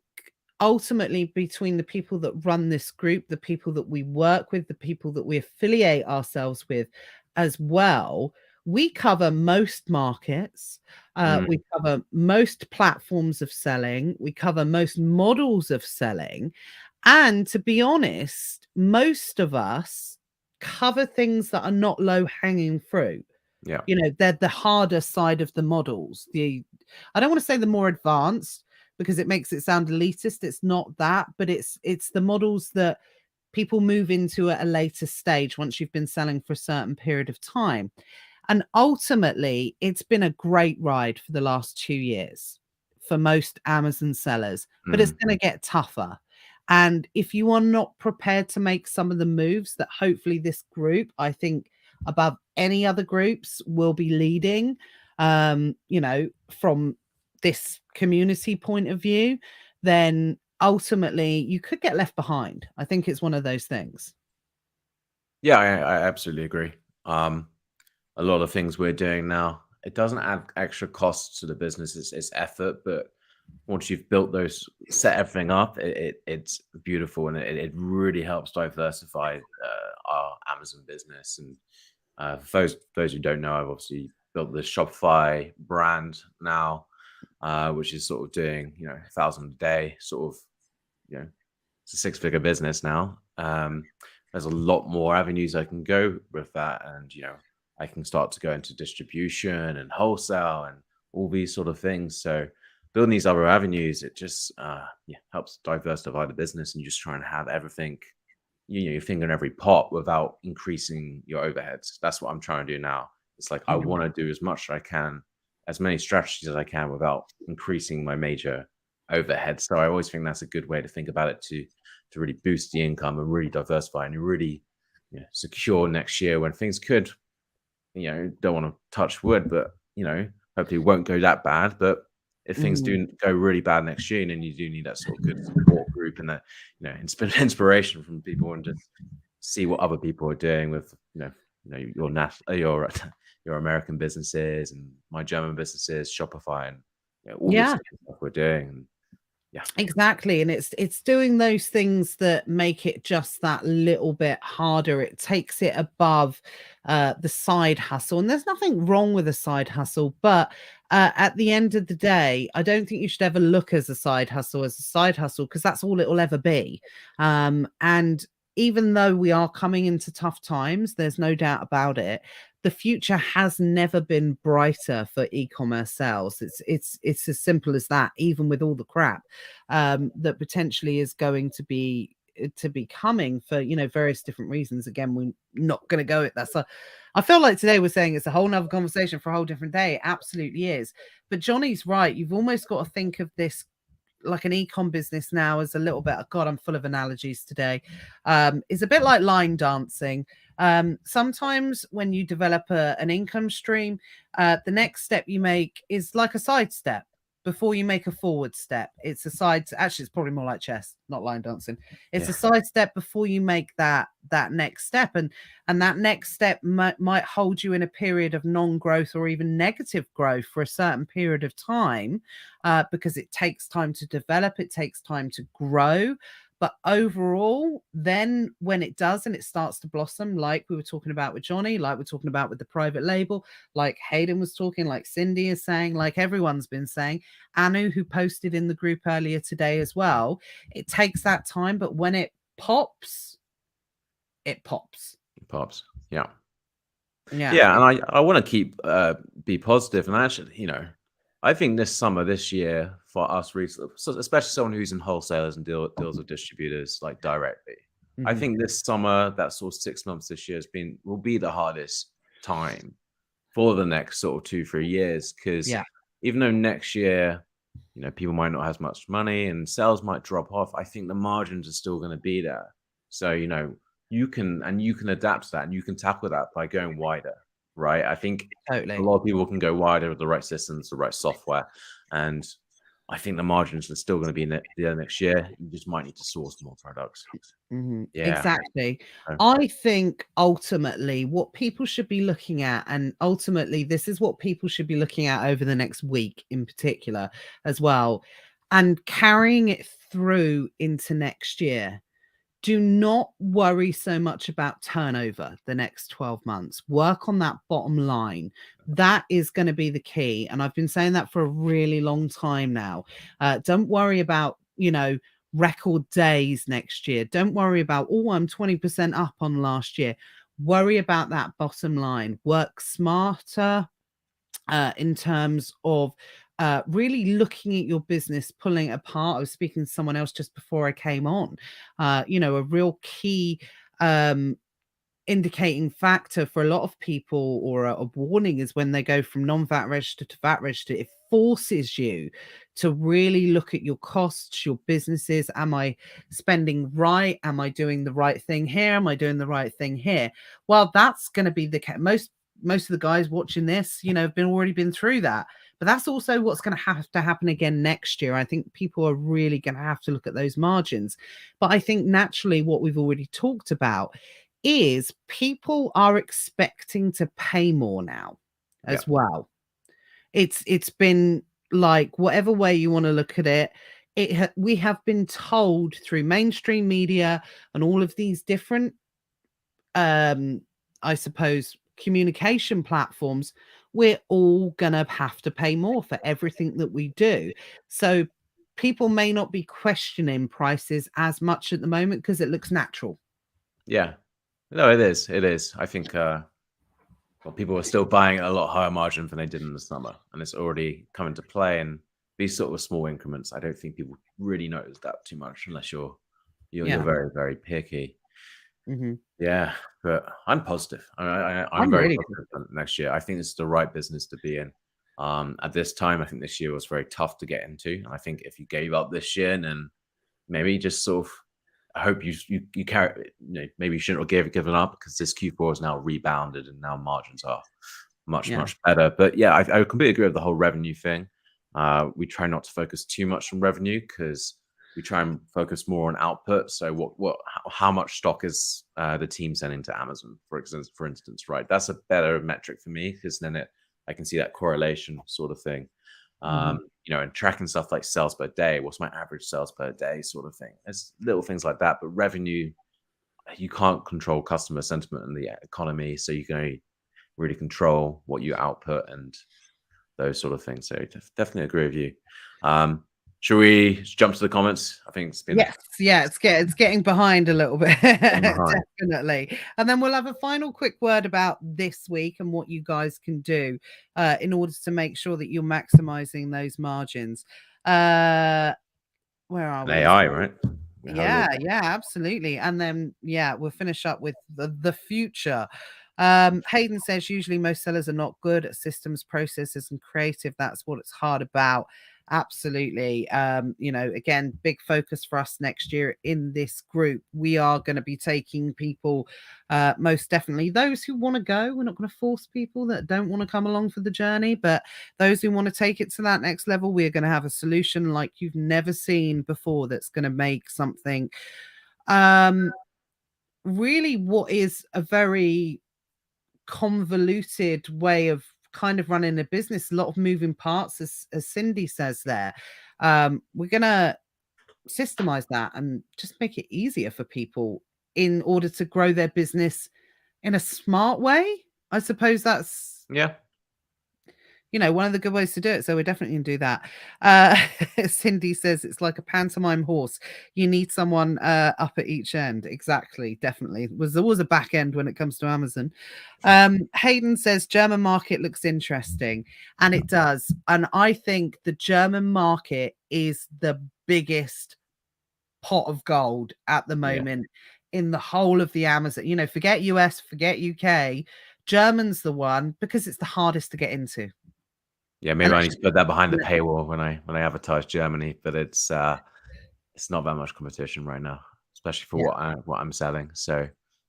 ultimately, between the people that run this group, the people that we work with, the people that we affiliate ourselves with as well, we cover most markets. We cover most platforms of selling. We cover most models of selling. And to be honest, most of us cover things that are not low hanging fruit. Yeah. You know, they're the harder side of the models. I don't want to say the more advanced, because it makes it sound elitist. It's not that, but it's the models that people move into at a later stage once you've been selling for a certain period of time. And ultimately, it's been a great ride for the last 2 years for most Amazon sellers, but it's going to get tougher. And if you are not prepared to make some of the moves that hopefully this group, I think above any other groups, will be leading, you know, from this community point of view, then ultimately you could get left behind. I think it's one of those things. Yeah, I absolutely agree. A lot of things we're doing now, it doesn't add extra costs to the business. It's effort, but once you've built those, set everything up, it's beautiful, and it really helps diversify our Amazon business. And for those who don't know, I've obviously built this Shopify brand now, which is sort of doing, you know, 1,000 a day, sort of, you know, it's a 6-figure business now. There's a lot more avenues I can go with that, and, you know, I can start to go into distribution and wholesale and all these sort of things. So building these other avenues, it just helps diversify the business, and you just try and have everything, you know, your finger in every pot without increasing your overheads. That's what I'm trying to do now. It's like, I want to do as much as I can, as many strategies as I can, without increasing my major overhead. So I always think that's a good way to think about it, to really boost the income and really diversify and really, you know, secure next year when things could, you know, don't want to touch wood, but, you know, hopefully it won't go that bad. But if things do go really bad next year, then you do need that sort of good support group and that, you know, inspiration from people, and just see what other people are doing with your national your American businesses and my German businesses, Shopify, and all this Yeah. stuff we're doing. And yeah, Exactly. And it's doing those things that make it just that little bit harder. It takes it above the side hustle. And there's nothing wrong with a side hustle, but at the end of the day, I don't think you should ever look as a side hustle because that's all it will ever be. And even though we are coming into tough times, there's no doubt about it. The future has never been brighter for e-commerce sales. It's as simple as that, even with all the crap that potentially is going to be coming for various different reasons. Again, we're not going to go at that. So I feel like today we're saying it's a whole nother conversation for a whole different day. It absolutely is. But Jonny's right. You've almost got to think of this like an e-com business now as a little bit, God, I'm full of analogies today. It's a bit like line dancing. Sometimes when you develop an income stream, the next step you make is like a side step before you make a forward step. It's a side, actually, it's probably more like chess, not line dancing. It's a side step before you make that next step. And that next step might hold you in a period of non-growth or even negative growth for a certain period of time, because it takes time to develop, it takes time to grow. But overall, then when it does and it starts to blossom, like we were talking about with Jonny, like we're talking about with the private label, like Hayden was talking, like Cindy is saying, like everyone's been saying, Anu, who posted in the group earlier today as well, it takes that time, but when it pops, it pops. it pops. Yeah. Yeah. Yeah. And I want to keep be positive. And actually, I think this summer, this year for us, especially someone who's in wholesalers and deals with distributors like directly, I think this summer, that sort of 6 months this year will be the hardest time for the next sort of 2-3 years. Because even though next year, people might not have as much money and sales might drop off, I think the margins are still going to be there. So, you can adapt to that and you can tackle that by going wider, right? I think totally. A lot of people can go wider with the right systems, the right software. And I think the margins are still going to be there next year. You just might need to source more products. Yeah. Exactly. I think ultimately what people should be looking at, and ultimately this is what people should be looking at over the next week in particular as well, and carrying it through into next year. Do not worry so much about turnover the next 12 months. Work on that bottom line. That is going to be the key. And I've been saying that for a really long time now. Don't worry about, record days next year. Don't worry about, I'm 20% up on last year. Worry about that bottom line. Work smarter in terms of really looking at your business, pulling it apart. I was speaking to someone else just before I came on. A real key indicating factor for a lot of people, or a warning, is when they go from non-VAT register to VAT register. It forces you to really look at your costs, your businesses. Am I spending right? Am I doing the right thing here? Am I doing the right thing here? Well, that's going to be the most of the guys watching this, have already been through that. But that's also what's going to have to happen again next year. I think people are really going to have to look at those margins. But I think naturally what we've already talked about is people are expecting to pay more now as well. It's been like, whatever way you want to look at it, we have been told through mainstream media and all of these different I suppose communication platforms, we're all gonna have to pay more for everything that we do. So people may not be questioning prices as much at the moment because it looks natural. Yeah. No, it is. It is. I think people are still buying at a lot higher margin than they did in the summer, and it's already come into play. And these sort of small increments, I don't think people really notice that too much unless you're very, very picky. Yeah, but I'm positive. I'm very really positive next year. I think this is the right business to be in. At this time, I think this year was very tough to get into. And I think if you gave up this year, then maybe just sort of, I hope you carry, maybe you shouldn't have given up, because this Q4 is now rebounded and now margins are much better. But yeah, I completely agree with the whole revenue thing. We try not to focus too much on revenue, because we try and focus more on output. So how much stock is the team sending to Amazon, for instance, right? That's a better metric for me, because then I can see that correlation sort of thing. And tracking stuff like sales per day, what's my average sales per day sort of thing. There's little things like that, but revenue, you can't control customer sentiment in the economy, so you can only really control what you output and those sort of things. So definitely agree with you. Should we jump to the comments? I think it's been it's getting behind a little bit. Definitely. And then we'll have a final quick word about this week and what you guys can do in order to make sure that you're maximizing those margins. Where are we? AI, right? Yeah, absolutely. And then we'll finish up with the future. Hayden says usually most sellers are not good at systems, processes, and creative. That's what it's hard about. Absolutely. Again, big focus for us next year in this group. We are going to be taking people, most definitely those who want to go. We're not going to force people that don't want to come along for the journey, but those who want to take it to that next level, we're going to have a solution like you've never seen before that's going to make something really what is a very convoluted way of kind of running a business, a lot of moving parts, as Cindy says there. We're gonna systemize that and just make it easier for people in order to grow their business in a smart way. I suppose that's one of the good ways to do it. So we're definitely going to do that. Cindy says it's like a pantomime horse. You need someone up at each end. Exactly. Definitely. There's always a back end when it comes to Amazon. Hayden says German market looks interesting. And it does. And I think the German market is the biggest pot of gold at the moment in the whole of the Amazon. Forget US, forget UK. German's the one because it's the hardest to get into. Yeah, maybe I need to put that behind the paywall when I advertise Germany, but it's not that much competition right now, especially for what I'm selling. So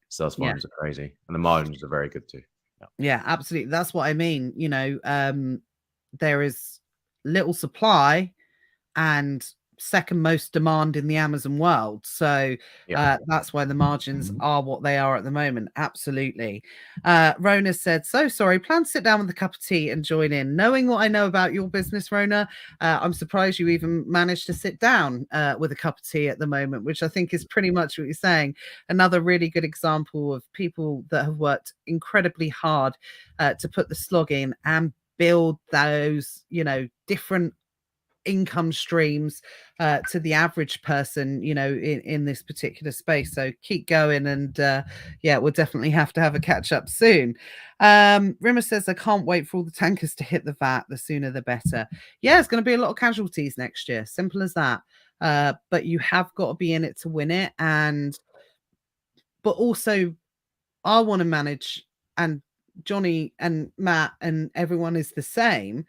sales volumes are crazy, and the margins are very good too. Yeah, absolutely. That's what I mean. There is little supply and second most demand in the Amazon world. So that's why the margins are what they are at the moment. Absolutely. Rona said, so sorry, plan to sit down with a cup of tea and join in. Knowing what I know about your business, Rona, I'm surprised you even managed to sit down with a cup of tea at the moment, which I think is pretty much what you're saying. Another really good example of people that have worked incredibly hard to put the slog in and build those, different income streams to the average person, in this particular space. So keep going, and we'll definitely have to have a catch up soon. Rimmer says, I can't wait for all the tankers to hit the VAT. The sooner the better. It's going to be a lot of casualties next year, simple as that. But you have got to be in it to win it. But also I want to manage, and Jonny and Matt and everyone is the same.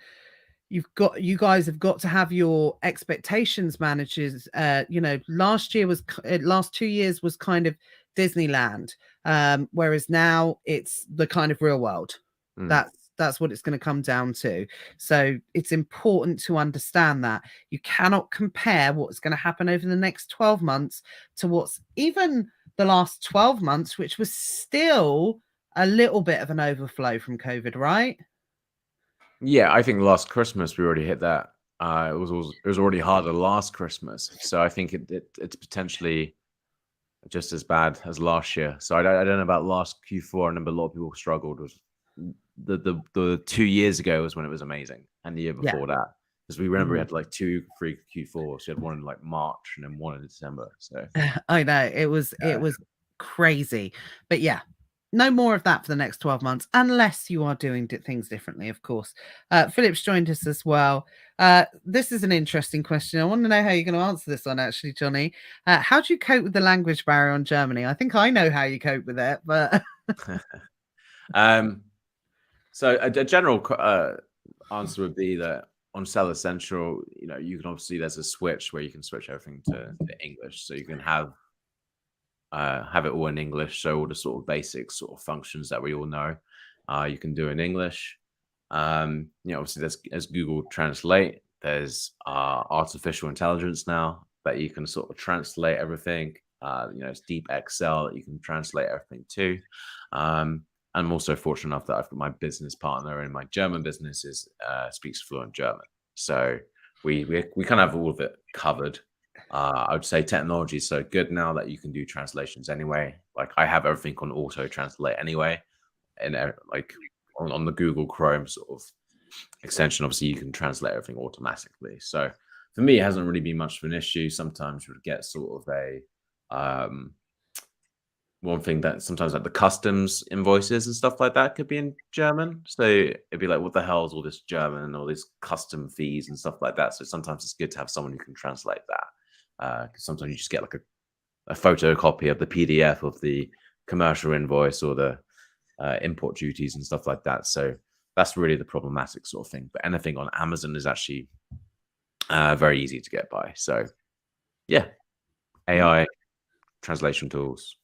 You guys have got to have your expectations managers. Last 2 years was kind of Disneyland, whereas now it's the kind of real world. That's what it's going to come down to. So it's important to understand that you cannot compare what's going to happen over the next 12 months to what's even the last 12 months, which was still a little bit of an overflow from COVID, right? Yeah, I think last Christmas we already hit that. It was already harder last Christmas, so I think it's potentially just as bad as last year. So I don't know about last Q4. I remember a lot of people struggled. Was the 2 years ago was when it was amazing, and the year before that, because we remember we had like 2, 3 Q4s. So you had one in like March and then one in December. So I know it was crazy, but no more of that for the next 12 months, unless you are doing things differently, of course. Philip's joined us as well. This is an interesting question. I want to know how you're going to answer this one, actually, Jonny. How do you cope with the language barrier on Germany? I think I know how you cope with it, but... So a general answer would be that on Seller Central, you can obviously, there's a switch where you can switch everything to English. So you can have it all in English. So all the sort of basic sort of functions that we all know, you can do in English. Obviously there's Google Translate. There's artificial intelligence now. that you can sort of translate everything. It's deep Excel that you can translate everything to. I'm also fortunate enough that I've got my business partner in my German business speaks fluent German. So we kind of have all of it covered. I would say technology is so good now that you can do translations anyway. Like I have everything on auto translate anyway, and like on the Google Chrome sort of extension, obviously you can translate everything automatically. So for me, it hasn't really been much of an issue. Sometimes you would get sort of a one thing that sometimes like the customs invoices and stuff like that could be in German. So it'd be like, what the hell is all this German and all these custom fees and stuff like that? So sometimes it's good to have someone who can translate that. Because sometimes you just get like a photocopy of the PDF of the commercial invoice or the import duties and stuff like that. So that's really the problematic sort of thing. But anything on Amazon is actually very easy to get by. So yeah, AI translation tools,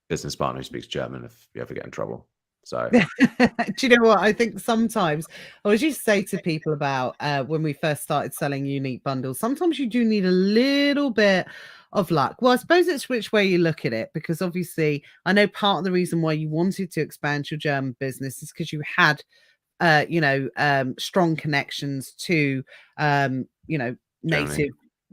business partner who speaks German if you ever get in trouble. So do you know what? I think sometimes I was used to say to people about when we first started selling unique bundles, sometimes you do need a little bit of luck. Well, I suppose it's which way you look at it, because obviously I know part of the reason why you wanted to expand your German business is because you had strong connections to native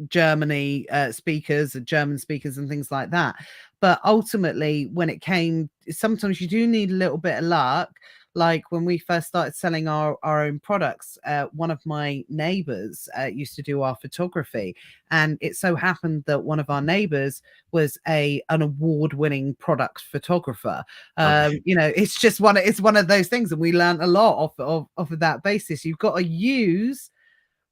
Germany speakers, German speakers and things like that. But ultimately, when it came, sometimes you do need a little bit of luck. Like when we first started selling our own products, one of my neighbors used to do our photography, and it so happened that one of our neighbors was an award-winning product photographer. It's just one of those things, and we learned a lot off of that basis. You've got to use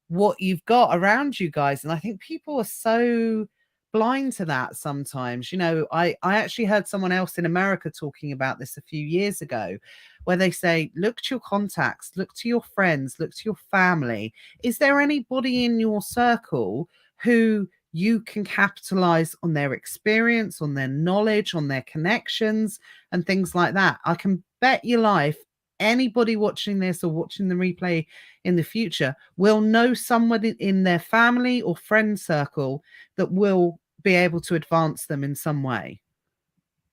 what you've got around you, guys, and I think people are so blind to that sometimes. I actually heard someone else in America talking about this a few years ago, where they say, look to your contacts, look to your friends, look to your family. Is there anybody in your circle who you can capitalize on their experience, on their knowledge, on their connections and things like that? I can bet your life anybody watching this or watching the replay in the future will know someone in their family or friend circle that will be able to advance them in some way.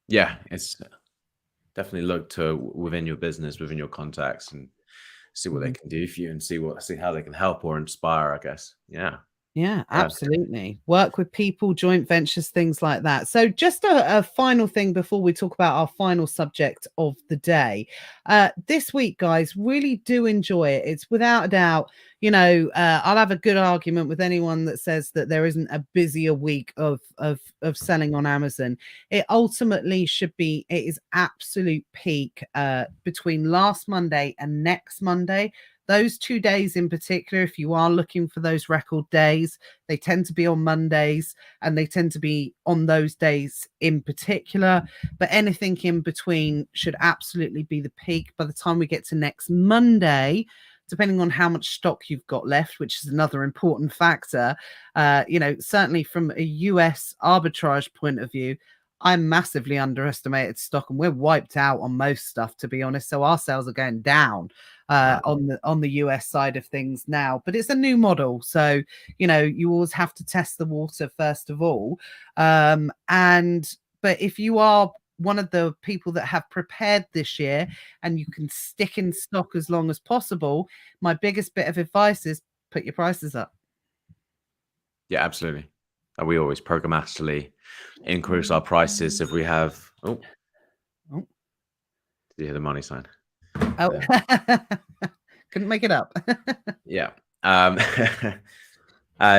Yeah, it's definitely look to within your business, within your contacts, and see what they can do for you and see how they can help or inspire, I guess. Yeah, absolutely. Work with people, joint ventures, things like that. So just a final thing before we talk about our final subject of the day. This week, guys, really do enjoy it. It's without a doubt, I'll have a good argument with anyone that says that there isn't a busier week of selling on Amazon. It ultimately should be, it is absolute peak between last Monday and next Monday. Those 2 days in particular, if you are looking for those record days, they tend to be on Mondays, and they tend to be on those days in particular. But anything in between should absolutely be the peak. By the time we get to next Monday, depending on how much stock you've got left, which is another important factor, certainly from a US arbitrage point of view, I massively underestimated stock, and we're wiped out on most stuff, to be honest. So our sales are going down on the US side of things now, but it's a new model, so you always have to test the water first of all. But if you are one of the people that have prepared this year and you can stick in stock as long as possible, my biggest bit of advice is put your prices up. Yeah, absolutely. And we always programmatically increase our prices if we have. Oh. Did you hear the money sign? Oh, couldn't make it up. Yeah.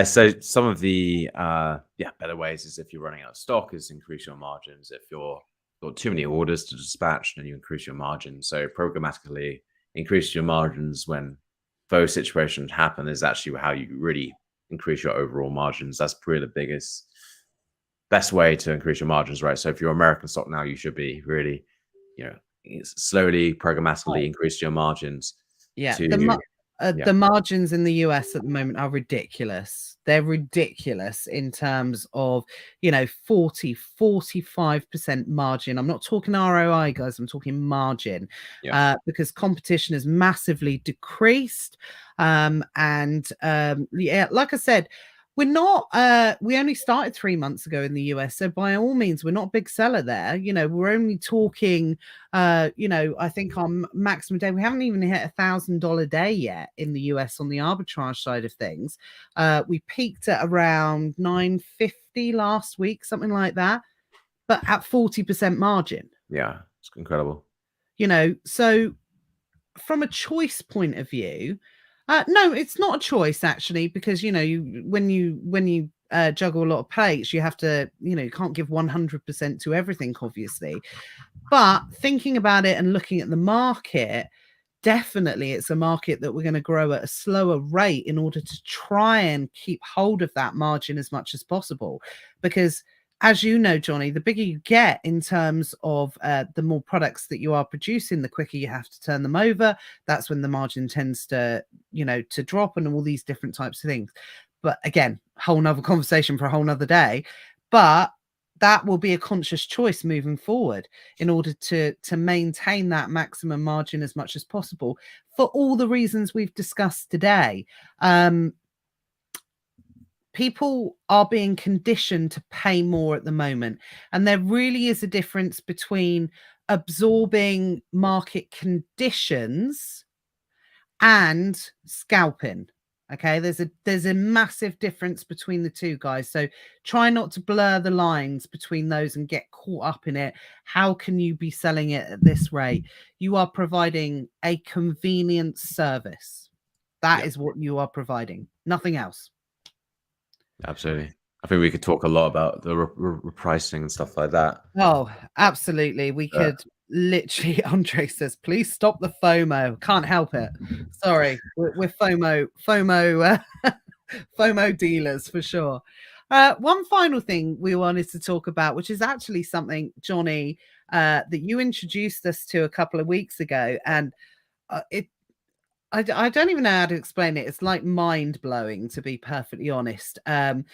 So some of the better ways is, if you're running out of stock, is increase your margins. If you've got too many orders to dispatch, then you increase your margins. So programmatically increase your margins when those situations happen is actually how you really increase your overall margins. That's probably the best way to increase your margins, right? So if you're American stock now, you should be really, slowly programmatically increase your margins. Yeah, the margins in the US at the moment are ridiculous. They're ridiculous in terms of 40-45% margin. I'm not talking ROI, guys, I'm talking margin. Because competition has massively decreased. Like I said, We're not, we only started 3 months ago in the US, so by all means, we're not a big seller there. You know, we're only talking, you know, I think our maximum day, we haven't even hit $1,000 day yet in the US on the arbitrage side of things. We peaked at around 950 last week, something like that, but at 40% margin. Yeah, it's incredible. You know, so from a choice point of view, no, it's not a choice actually, because you know, when you juggle a lot of plates, you have to, you know, you can't give 100% to everything, obviously. But thinking about it and looking at the market, definitely it's a market that we're going to grow at a slower rate in order to try and keep hold of that margin as much as possible. Because as you know, Jonny, the bigger you get in terms of the more products that you are producing, the quicker you have to turn them over. That's when the margin tends to, you know, to drop and all these different types of things. But again, whole nother conversation for a whole nother day. But that will be a conscious choice moving forward in order to maintain that maximum margin as much as possible for all the reasons we've discussed today. People are being conditioned to pay more at the moment, and there really is a difference between absorbing market conditions and scalping. Okay, there's a massive difference between the two, guys, so try not to blur the lines between those and get caught up in it. How can you be selling it at this rate? You are providing a convenience service. That is what you are providing, nothing else. Absolutely. I think we could talk a lot about the repricing and stuff like that. Oh, absolutely. We could literally, Andre says, please stop the FOMO. Can't help it. Sorry. We're FOMO dealers for sure. One final thing we wanted to talk about, which is actually something, Jonny, that you introduced us to a couple of weeks ago. And I don't even know how to explain it. It's like mind blowing, to be perfectly honest. I'm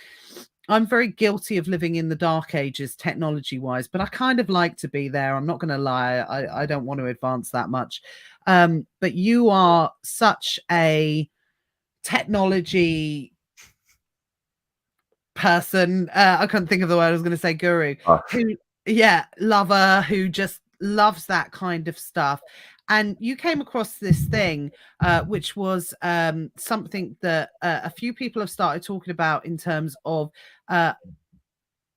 very guilty of living in the dark ages, technology wise, but I kind of like to be there. I'm not going to lie. I don't want to advance that much. But you are such a technology person. I couldn't think of the word. I was going to say guru. Who, yeah, lover, who just loves that kind of stuff. And you came across this thing, which was something that a few people have started talking about in terms of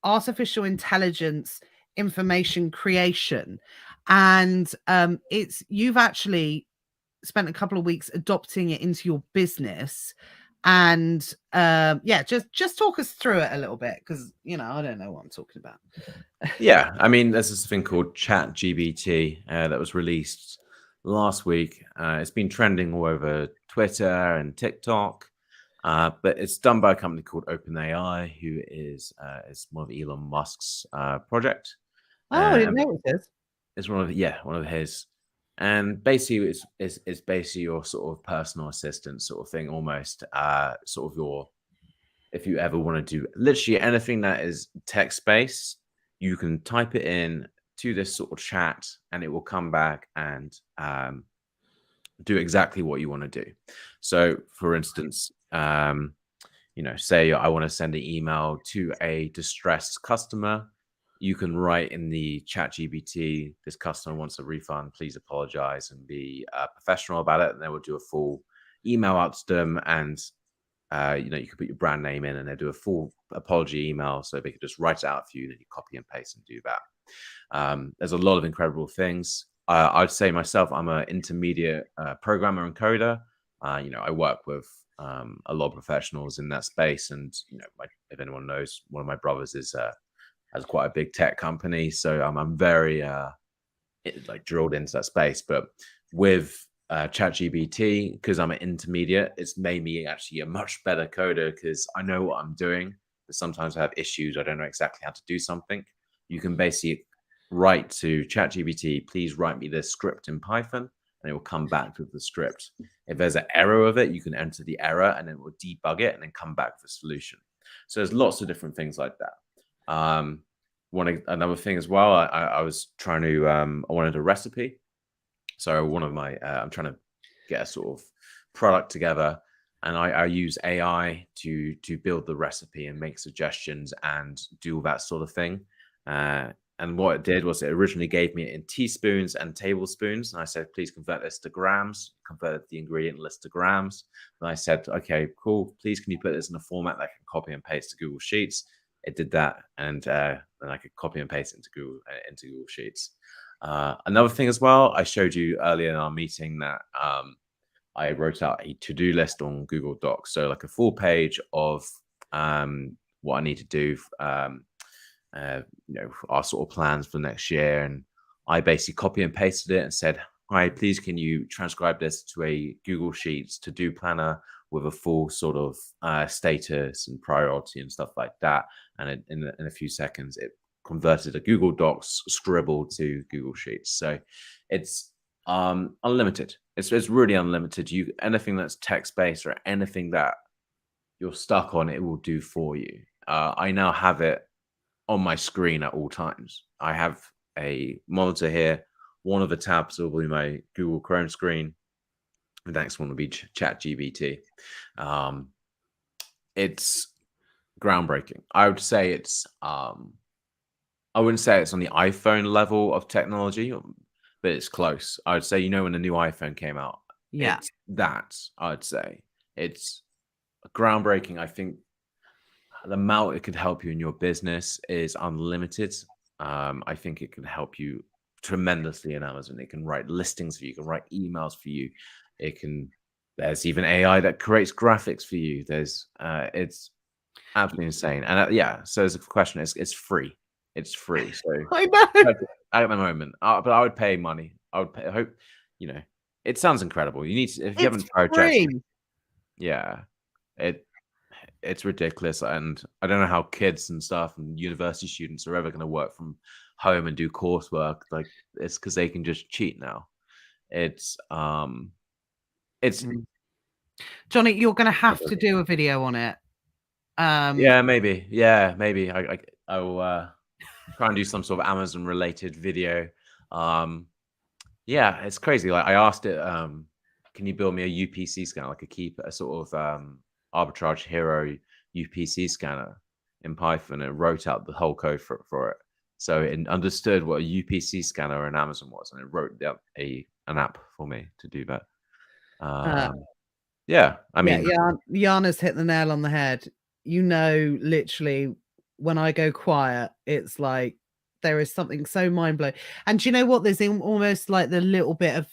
artificial intelligence information creation. And you've actually spent a couple of weeks adopting it into your business. And yeah, just talk us through it a little bit, because you know, I don't know what I'm talking about. Yeah, I mean, there's this thing called ChatGPT that was released last week. It's been trending all over Twitter and TikTok, but it's done by a company called OpenAI, who is one of Elon Musk's project. Oh, I didn't know it is. It's one of his. And basically, it's basically your sort of personal assistant sort of thing, almost. Sort of your, if you ever want to do literally anything that is text based, you can type it in to this sort of chat, and it will come back and do exactly what you want to do. So, for instance, you know, say I want to send an email to a distressed customer. You can write in the chat GPT, this customer wants a refund, please apologize and be professional about it. And they will do a full email out to them. And, you know, you can put your brand name in and they do a full apology email. So they could just write it out for you, then you copy and paste and do that. There's a lot of incredible things. I'd say myself, I'm an intermediate programmer and coder. You know, I work with a lot of professionals in that space. And, you know, if anyone knows, one of my brothers has quite a big tech company, so I'm very like drilled into that space. But with ChatGPT, because I'm an intermediate, it's made me actually a much better coder because I know what I'm doing. But sometimes I have issues, I don't know exactly how to do something. You can basically write to ChatGPT, please write me this script in Python, and it will come back with the script. If there's an error of it, you can enter the error and it will debug it and then come back with a solution. So there's lots of different things like that. Another thing as well, I was trying to I wanted a recipe. So one of my I'm trying to get a sort of product together, and I use AI to build the recipe and make suggestions and do all that sort of thing. And what it did was it originally gave me it in teaspoons and tablespoons. And I said, please convert this to grams, converted the ingredient list to grams. And I said, okay, cool. Please, can you put this in a format that I can copy and paste to Google Sheets? It did that. And then I could copy and paste into Google Sheets. Another thing as well, I showed you earlier in our meeting that I wrote out a to-do list on Google Docs. So like a full page of what I need to do, our sort of plans for next year. And I basically copy and pasted it and said, hi, please, can you transcribe this to a Google Sheets to-do planner with a full sort of status and priority and stuff like that. And in a few seconds, it converted a Google Docs scribble to Google Sheets. So it's unlimited. It's really unlimited. Anything that's text-based or anything that you're stuck on, it will do for you. I now have it on my screen at all times. I have a monitor here. One of the tabs will be my Google Chrome screen. The next one will be ChatGPT. It's groundbreaking. I would say it's I wouldn't say it's on the iPhone level of technology, but it's close. I would say, when the new iPhone came out, it's that. I'd say it's groundbreaking. I think the amount it could help you in your business is unlimited. I think it can help you tremendously in Amazon. It can write listings for you. It can write emails for you. There's even AI that creates graphics for you. It's absolutely insane. And so as a question, it's free. It's free. So I know. at the moment, but I would pay money. I would pay. I hope, it sounds incredible. You need to, if you haven't tried ChatGPT, it's ridiculous. And I don't know how kids and stuff and university students are ever going to work from home and do coursework. Like, it's because they can just cheat now. It's Jonny, you're going to have to do a video on it. Maybe. I'll try and do some sort of Amazon related video. It's crazy. Like, I asked it, can you build me a UPC scanner, like a sort of arbitrage hero UPC scanner in Python, and wrote out the whole code for it. So it understood what a UPC scanner in Amazon was, and it wrote down an app for me to do that. I mean, Jana's hit the nail on the head. Literally, when I go quiet, it's like there is something so mind-blowing. And do you know what? There's almost like the little bit of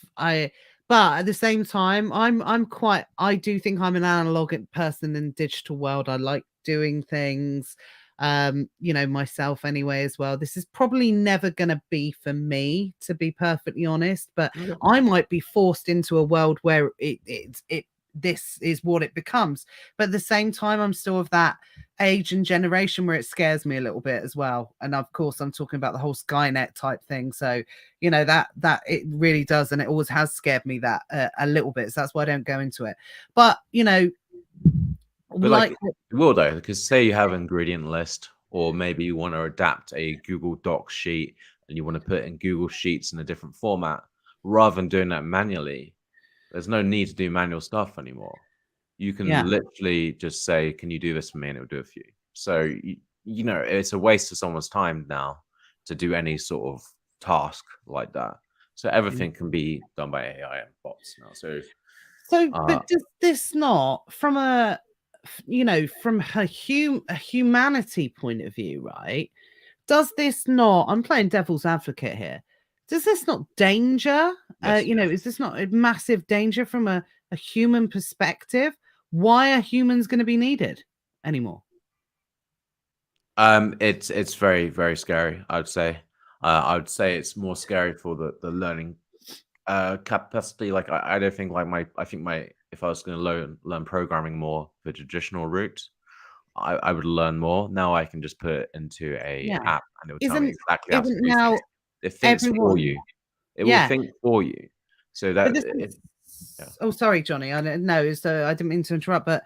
but at the same time, I do think I'm an analog person in the digital world. I like doing things, myself anyway as well. This is probably never going to be for me, to be perfectly honest, but I might be forced into a world where this is what it becomes. But at the same time, I'm still of that age and generation where it scares me a little bit as well. And of course, I'm talking about the whole Skynet type thing. So, that it really does. And it always has scared me that a little bit. So that's why I don't go into it. But, but it will though, because say you have an ingredient list, or maybe you want to adapt a Google Docs sheet and you want to put it in Google Sheets in a different format, rather than doing that manually. There's no need to do manual stuff anymore. You can literally just say, can you do this for me? And it'll do it for you. So, it's a waste of someone's time now to do any sort of task like that. So everything can be done by AI and bots now. So, but does this not, from a humanity point of view, right? Does this not, I'm playing devil's advocate here. Does this not danger? Yes. Is this not a massive danger from a human perspective? Why are humans going to be needed anymore? It's very, very scary, I would say. I would say it's more scary for the learning capacity. Like, I don't think if I was going to learn programming more the traditional route, I would learn more. Now I can just put it into a app and it will tell me exactly how to do things. It thinks for you. It will think for you. So that. Oh, sorry, Jonny. I don't know. So I didn't mean to interrupt, but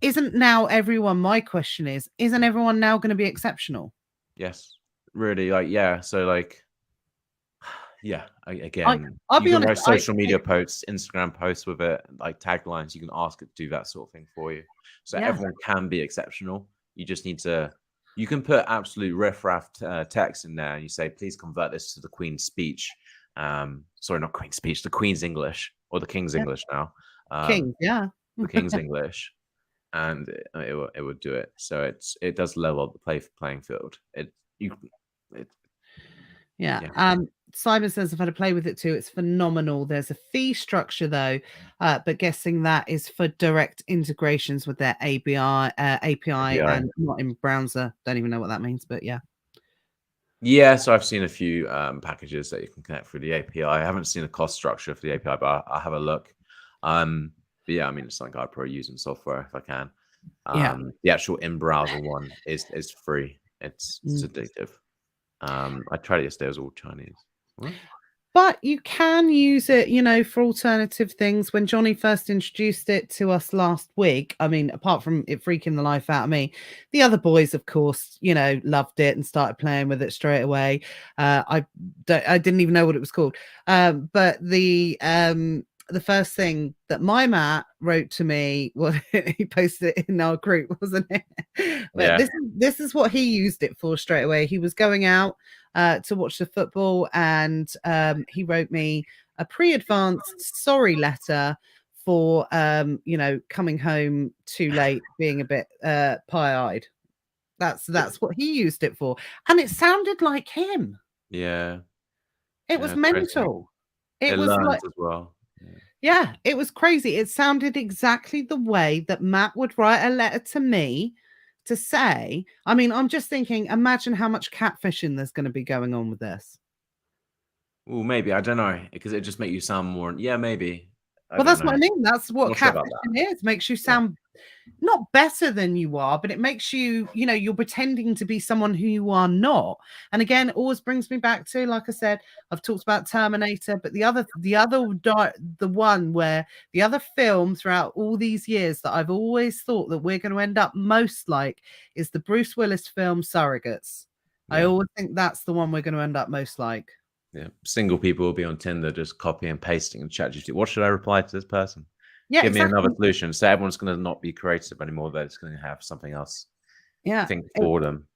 isn't now everyone? My question isn't everyone now going to be exceptional? Yes, really. So Yeah, I again, I'll you be can honest. write social media posts, Instagram posts with it, like taglines. You can ask it to do that sort of thing for you, so Yeah, everyone can be exceptional. You just need to. You can put absolute riffraff text in there, and you say, "Please convert this to the Queen's speech." Sorry, not Queen's speech, the Queen's English or the King's yeah, English now. King. Yeah, The King's English, and it would do it. So it does level up the playing field. You it yeah. yeah. Simon says I've had to play with it too. It's phenomenal. There's a fee structure though, but guessing that is for direct integrations with their API, API. and not in browser. Don't even know what that means, but yeah. Yeah, so I've seen a few packages that you can connect through the API. I haven't seen a cost structure for the API, but I'll have a look. But yeah, I mean, it's something I'd probably use in software if I can. Yeah. The actual in-browser one is free. It's Mm. addictive. I tried it yesterday. It was all Chinese. What? But you can use it, for alternative things. When Johnny first introduced it to us last week, I mean, apart from it freaking the life out of me, the other boys, of course, loved it and started playing with it straight away. I didn't even know what it was called. But the first thing that my Matt wrote to me, well, he posted it in our group, wasn't it? But Yeah, this is what he used it for straight away. He was going out to watch the football, and he wrote me a pre-advanced sorry letter for coming home too late, being a bit pie-eyed. That's what he used it for, and it sounded like him. yeah, It was yeah. Crazy. mental. It It was learns like, as well. Yeah. yeah, it was crazy. It sounded exactly the way that Matt would write a letter to me to say, I mean, I'm just thinking, imagine how much catfishing there's going to be going on with this. Well, maybe I don't know because it just make you sound more. Yeah, maybe I Well, don't that's know. what I mean. That's I'm what not sure about that. catfishing is. Makes you Yeah, sound not better than you are, but it makes you, you're pretending to be someone who you are not. And again, it always brings me back to, like I said, I've talked about Terminator, but the other film throughout all these years that I've always thought that we're going to end up most like is the Bruce Willis film Surrogates. I yeah, always think that's the one we're going to end up most like. yeah. Single people will be on Tinder just copy and pasting and chat GPT. What should I reply to this person? Yeah, Give me another exactly. solution. So everyone's going to not be creative anymore. They're just going to have something else Yeah. think for them.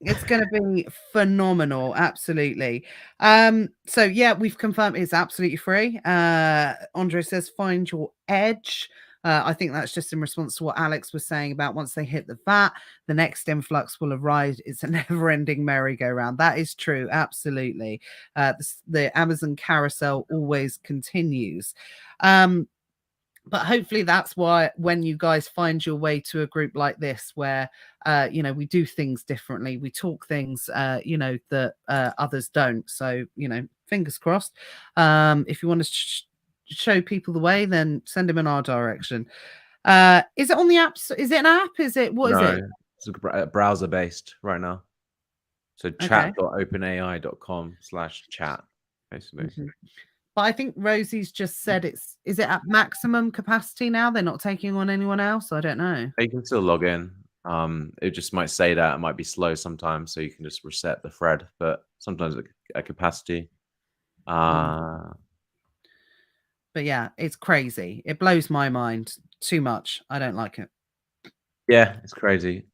It's going to be phenomenal, absolutely. So yeah, we've confirmed it's absolutely free. Andre says find your edge. I think that's just in response to what Alex was saying about once they hit the VAT, the next influx will arrive. It's a never-ending merry-go-round. That is true, absolutely. The Amazon carousel always continues. But hopefully that's why when you guys find your way to a group like this where we do things differently, we talk things that others don't, so fingers crossed. If you want to show people the way, then send them in our direction. Is it on the apps? Is it an app? What is No, it? it's browser based right now. So Okay. chat.openai.com/chat, basically. Mhm. But I think Rosie's just said is it at maximum capacity now? They're not taking on anyone else? I don't know. You can still log in. It just might say that it might be slow sometimes, so you can just reset the thread. But sometimes at capacity. Mm. Uh, But yeah, it's crazy. It blows my mind too much. I don't like it. yeah, it's crazy.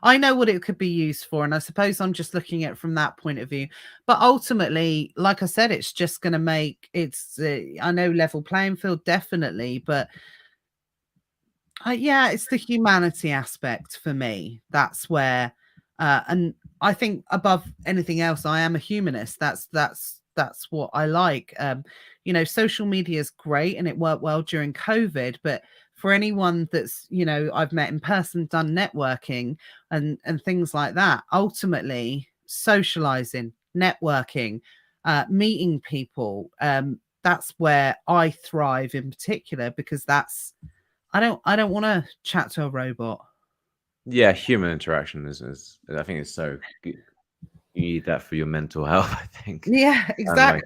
I know what it could be used for, and I suppose I'm just looking at it from that point of view. But ultimately, like I said, it's just going to make I know level playing field definitely, but yeah, it's the humanity aspect for me. That's where, and I think above anything else, I am a humanist. That's what I like. Social media is great and it worked well during COVID, but for anyone that's I've met in person, done networking and things like that, ultimately socializing, networking, meeting people, that's where I thrive in particular because I don't want to chat to a robot. Yeah, human interaction is I think it's so good. You need that for your mental health, I think. Yeah, And like,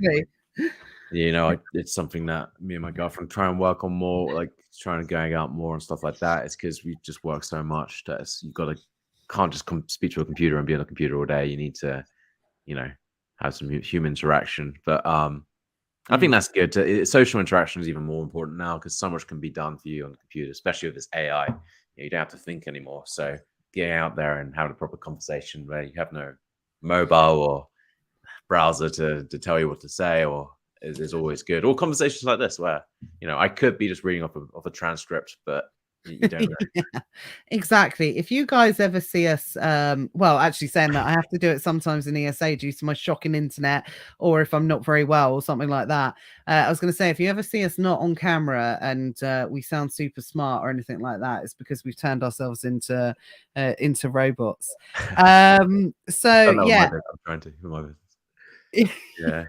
exactly. it's something that me and my girlfriend try and work on more, like trying to going out more and stuff like that. It's because we just work so much that you can't just speak to a computer and be on a computer all day. You need to, you know, have some human interaction. But I think that's good. Social interaction is even more important now because so much can be done for you on the computer, especially with this AI. You don't have to think anymore. So getting out there and having a proper conversation where you have no mobile or browser to tell you what to say or is always good. Or conversations like this where, I could be just reading off a transcript, but you don't really. Yeah, exactly. If you guys ever see us, well, actually saying that I have to do it sometimes in ESA due to my shocking internet, or if I'm not very well or something like that. I was going to say, if you ever see us not on camera and we sound super smart or anything like that, it's because we've turned ourselves into robots. So yeah, I'm trying to. My business. Yeah.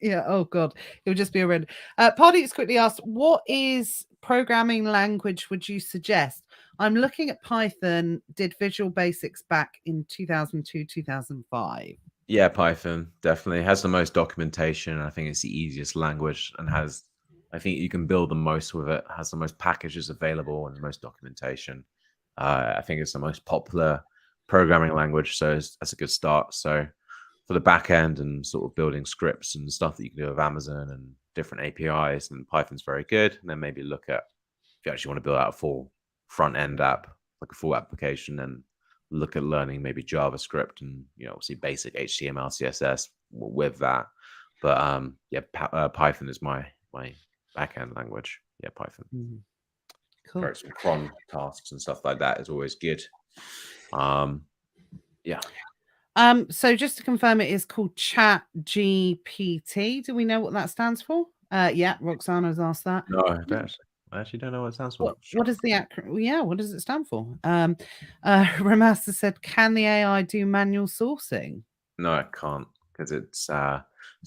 Yeah. Oh God, it would just be a red. Pardeep's quickly asked, "What is programming language would you suggest?" I'm looking at Python. Did Visual Basics back in 2002, 2005. Yeah, Python definitely has the most documentation. I think it's the easiest language and I think you can build the most with it. Has the most packages available and the most documentation. I think it's the most popular programming language, so that's a good start. So for the back end and sort of building scripts and stuff that you can do with Amazon and different APIs, and Python's very good. And then maybe look at if you actually want to build out a full front end app, like a full application, and look at learning maybe JavaScript and obviously basic HTML, CSS with that. But Python is my backend language. Yeah, Python. Cool. For cron tasks and stuff like that is always good. Yeah. So just to confirm, it is called Chat GPT. Do we know what that stands for? Yeah, Roxana's asked that. No, I actually don't know what it stands for. What is the acronym? Yeah, what does it stand for? Ramasta said, "Can the AI do manual sourcing?" No, it can't because it's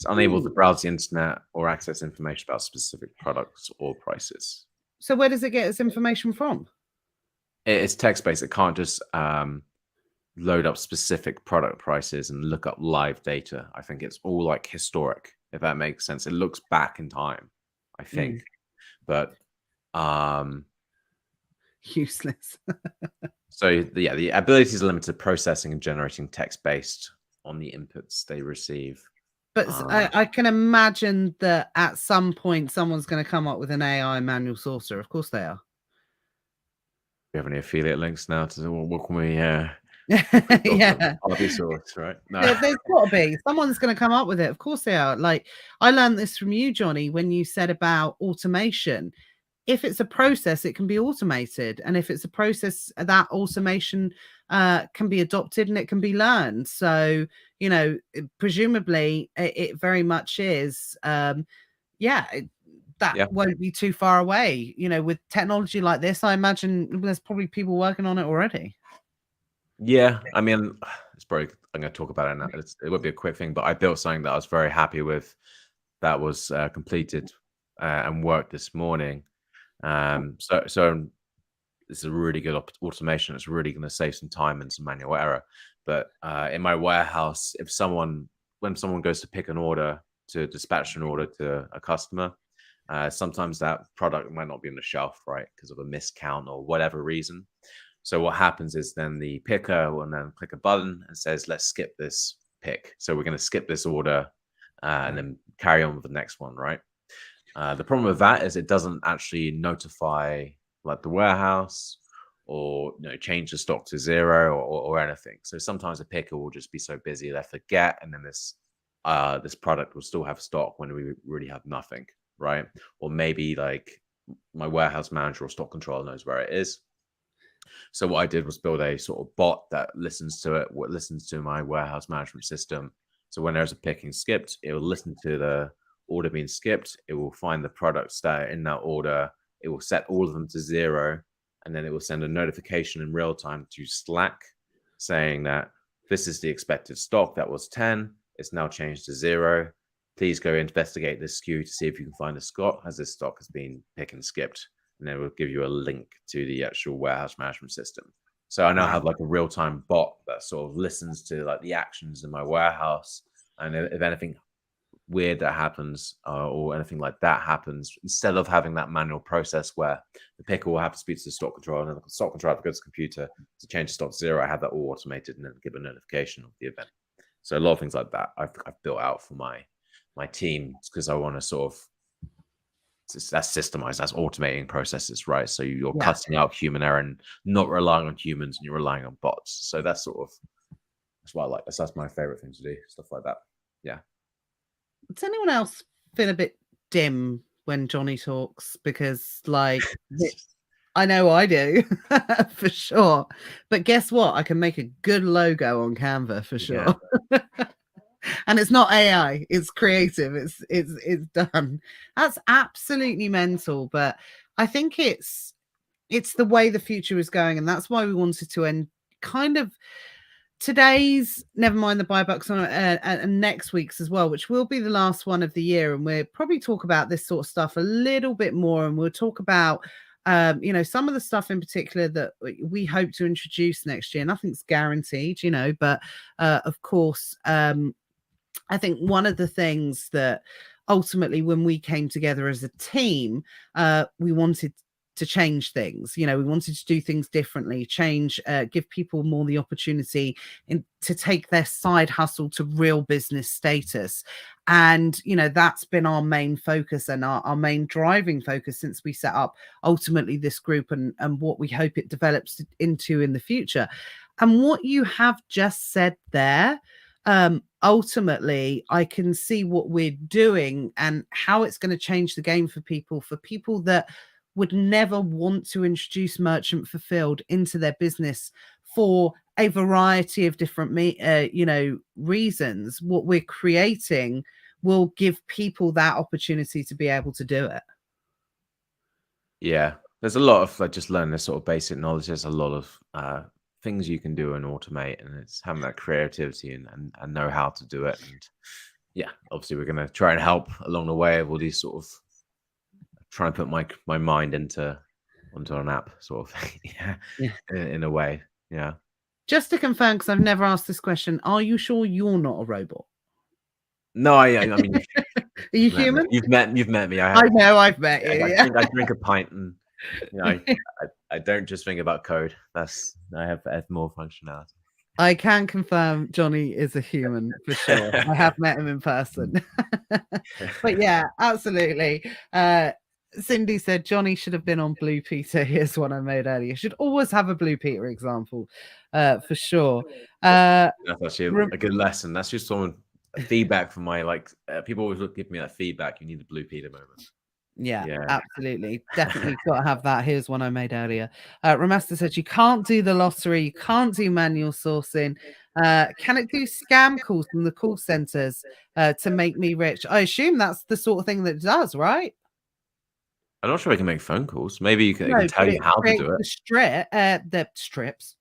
unable to browse the internet or access information about specific products or prices. So where does it get its information from? It's text-based. It can't just load up specific product prices and look up live data. I think it's all like historic, if that makes sense. It looks back in time, I think. But useless. So the abilities are limited to processing and generating text based on the inputs they receive. But I can imagine that at some point someone's going to come up with an AI manual sourcer. Of course they are. Do you have any affiliate links now to what can we yeah, source, right? No. There's got to be someone's going to come up with it. Of course they are. Like I learned this from you, Jonny, when you said about automation. If it's a process, it can be automated, and if it's a process, that automation can be adopted and it can be learned. So presumably it very much is. That won't be too far away. With technology like this, I imagine there's probably people working on it already. Yeah, I mean, it's probably I'm going to talk about it now. It won't be a quick thing, but I built something that I was very happy with. That was completed and worked this morning. So this is a really good automation. It's really going to save some time and some manual error. But in my warehouse, when someone goes to pick an order, to dispatch an order to a customer, sometimes that product might not be on the shelf, right, because of a miscount or whatever reason. So what happens is then the picker will then click a button and says, let's skip this pick. So we're going to skip this order and then carry on with the next one, right? The problem with that is it doesn't actually notify like the warehouse or change the stock to 0 or anything. So sometimes a picker will just be so busy they forget, and then this product will still have stock when we really have nothing, right? Or maybe like my warehouse manager or stock controller knows where it is. So what I did was build a sort of bot that listens to my warehouse management system. So when there's a picking skipped, it will listen to the order being skipped. It will find the products that are in that order. It will set all of them to 0, and then it will send a notification in real time to Slack saying that this is the expected stock that was 10. It's now changed to 0. Please go investigate this SKU to see if you can find a stock, as this stock has been picked and skipped. And then it will give you a link to the actual warehouse management system. So I now have like a real-time bot that sort of listens to like the actions in my warehouse, and if anything weird that happens or anything like that happens, instead of having that manual process where the picker will have to speak to the stock controller and the stock controller goes to the computer to change stock to 0, I have that all automated and then give a notification of the event. So a lot of things like that I've built out for my team because I want to sort of that's systemized, that's automating processes, right? So you're cutting out human error and not relying on humans, and you're relying on bots. So that's sort of that's what I like. That's my favorite thing to do, stuff like that. Yeah. Does anyone else feel a bit dim when Jonny talks? Because like I know I do for sure. But guess what? I can make a good logo on Canva for sure. And it's not AI, it's creative. It's done. That's absolutely mental. But I think it's the way the future is going, and that's why we wanted to end kind of today's, never mind the buybacks on and next week's as well, which will be the last one of the year, and we'll probably talk about this sort of stuff a little bit more, and we'll talk about some of the stuff in particular that we hope to introduce next year. Nothing's guaranteed, but of course, I think one of the things that ultimately, when we came together as a team, we wanted to change things. We wanted to do things differently, give people more the opportunity to take their side hustle to real business status. And, that's been our main focus and our main driving focus since we set up ultimately this group and what we hope it develops into in the future. And what you have just said there, ultimately, I can see what we're doing and how it's going to change the game for people that would never want to introduce merchant fulfilled into their business for a variety of different reasons. What we're creating will give people that opportunity to be able to do it. Yeah, there's a lot of like just learning this sort of basic knowledge. There's a lot of things you can do and automate, and it's having that creativity and know how to do it. And yeah, obviously we're going to try and help along the way of all these sort of trying to put my mind onto an app sort of thing. Yeah. In a way. Yeah. Just to confirm, because I've never asked this question, are you sure you're not a robot? No, I mean, are you human? You've met me. I know I've met you. I drink a pint, and I don't just think about code. I have more functionality. I can confirm Jonny is a human for sure. I have met him in person. But yeah, absolutely. Cindy said Jonny should have been on Blue Peter. Here's one I made earlier. Should always have a Blue Peter example, for sure. That's actually a good lesson. That's just someone feedback from my people always give me that feedback. You need the Blue Peter moment. Yeah, absolutely. Definitely got to have that. Here's one I made earlier. Remaster said you can't do the lottery, you can't do manual sourcing. Can it do scam calls from the call centers to make me rich? I assume that's the sort of thing that it does, right? I'm not sure I can make phone calls. Maybe it can tell you how to do it. The strips.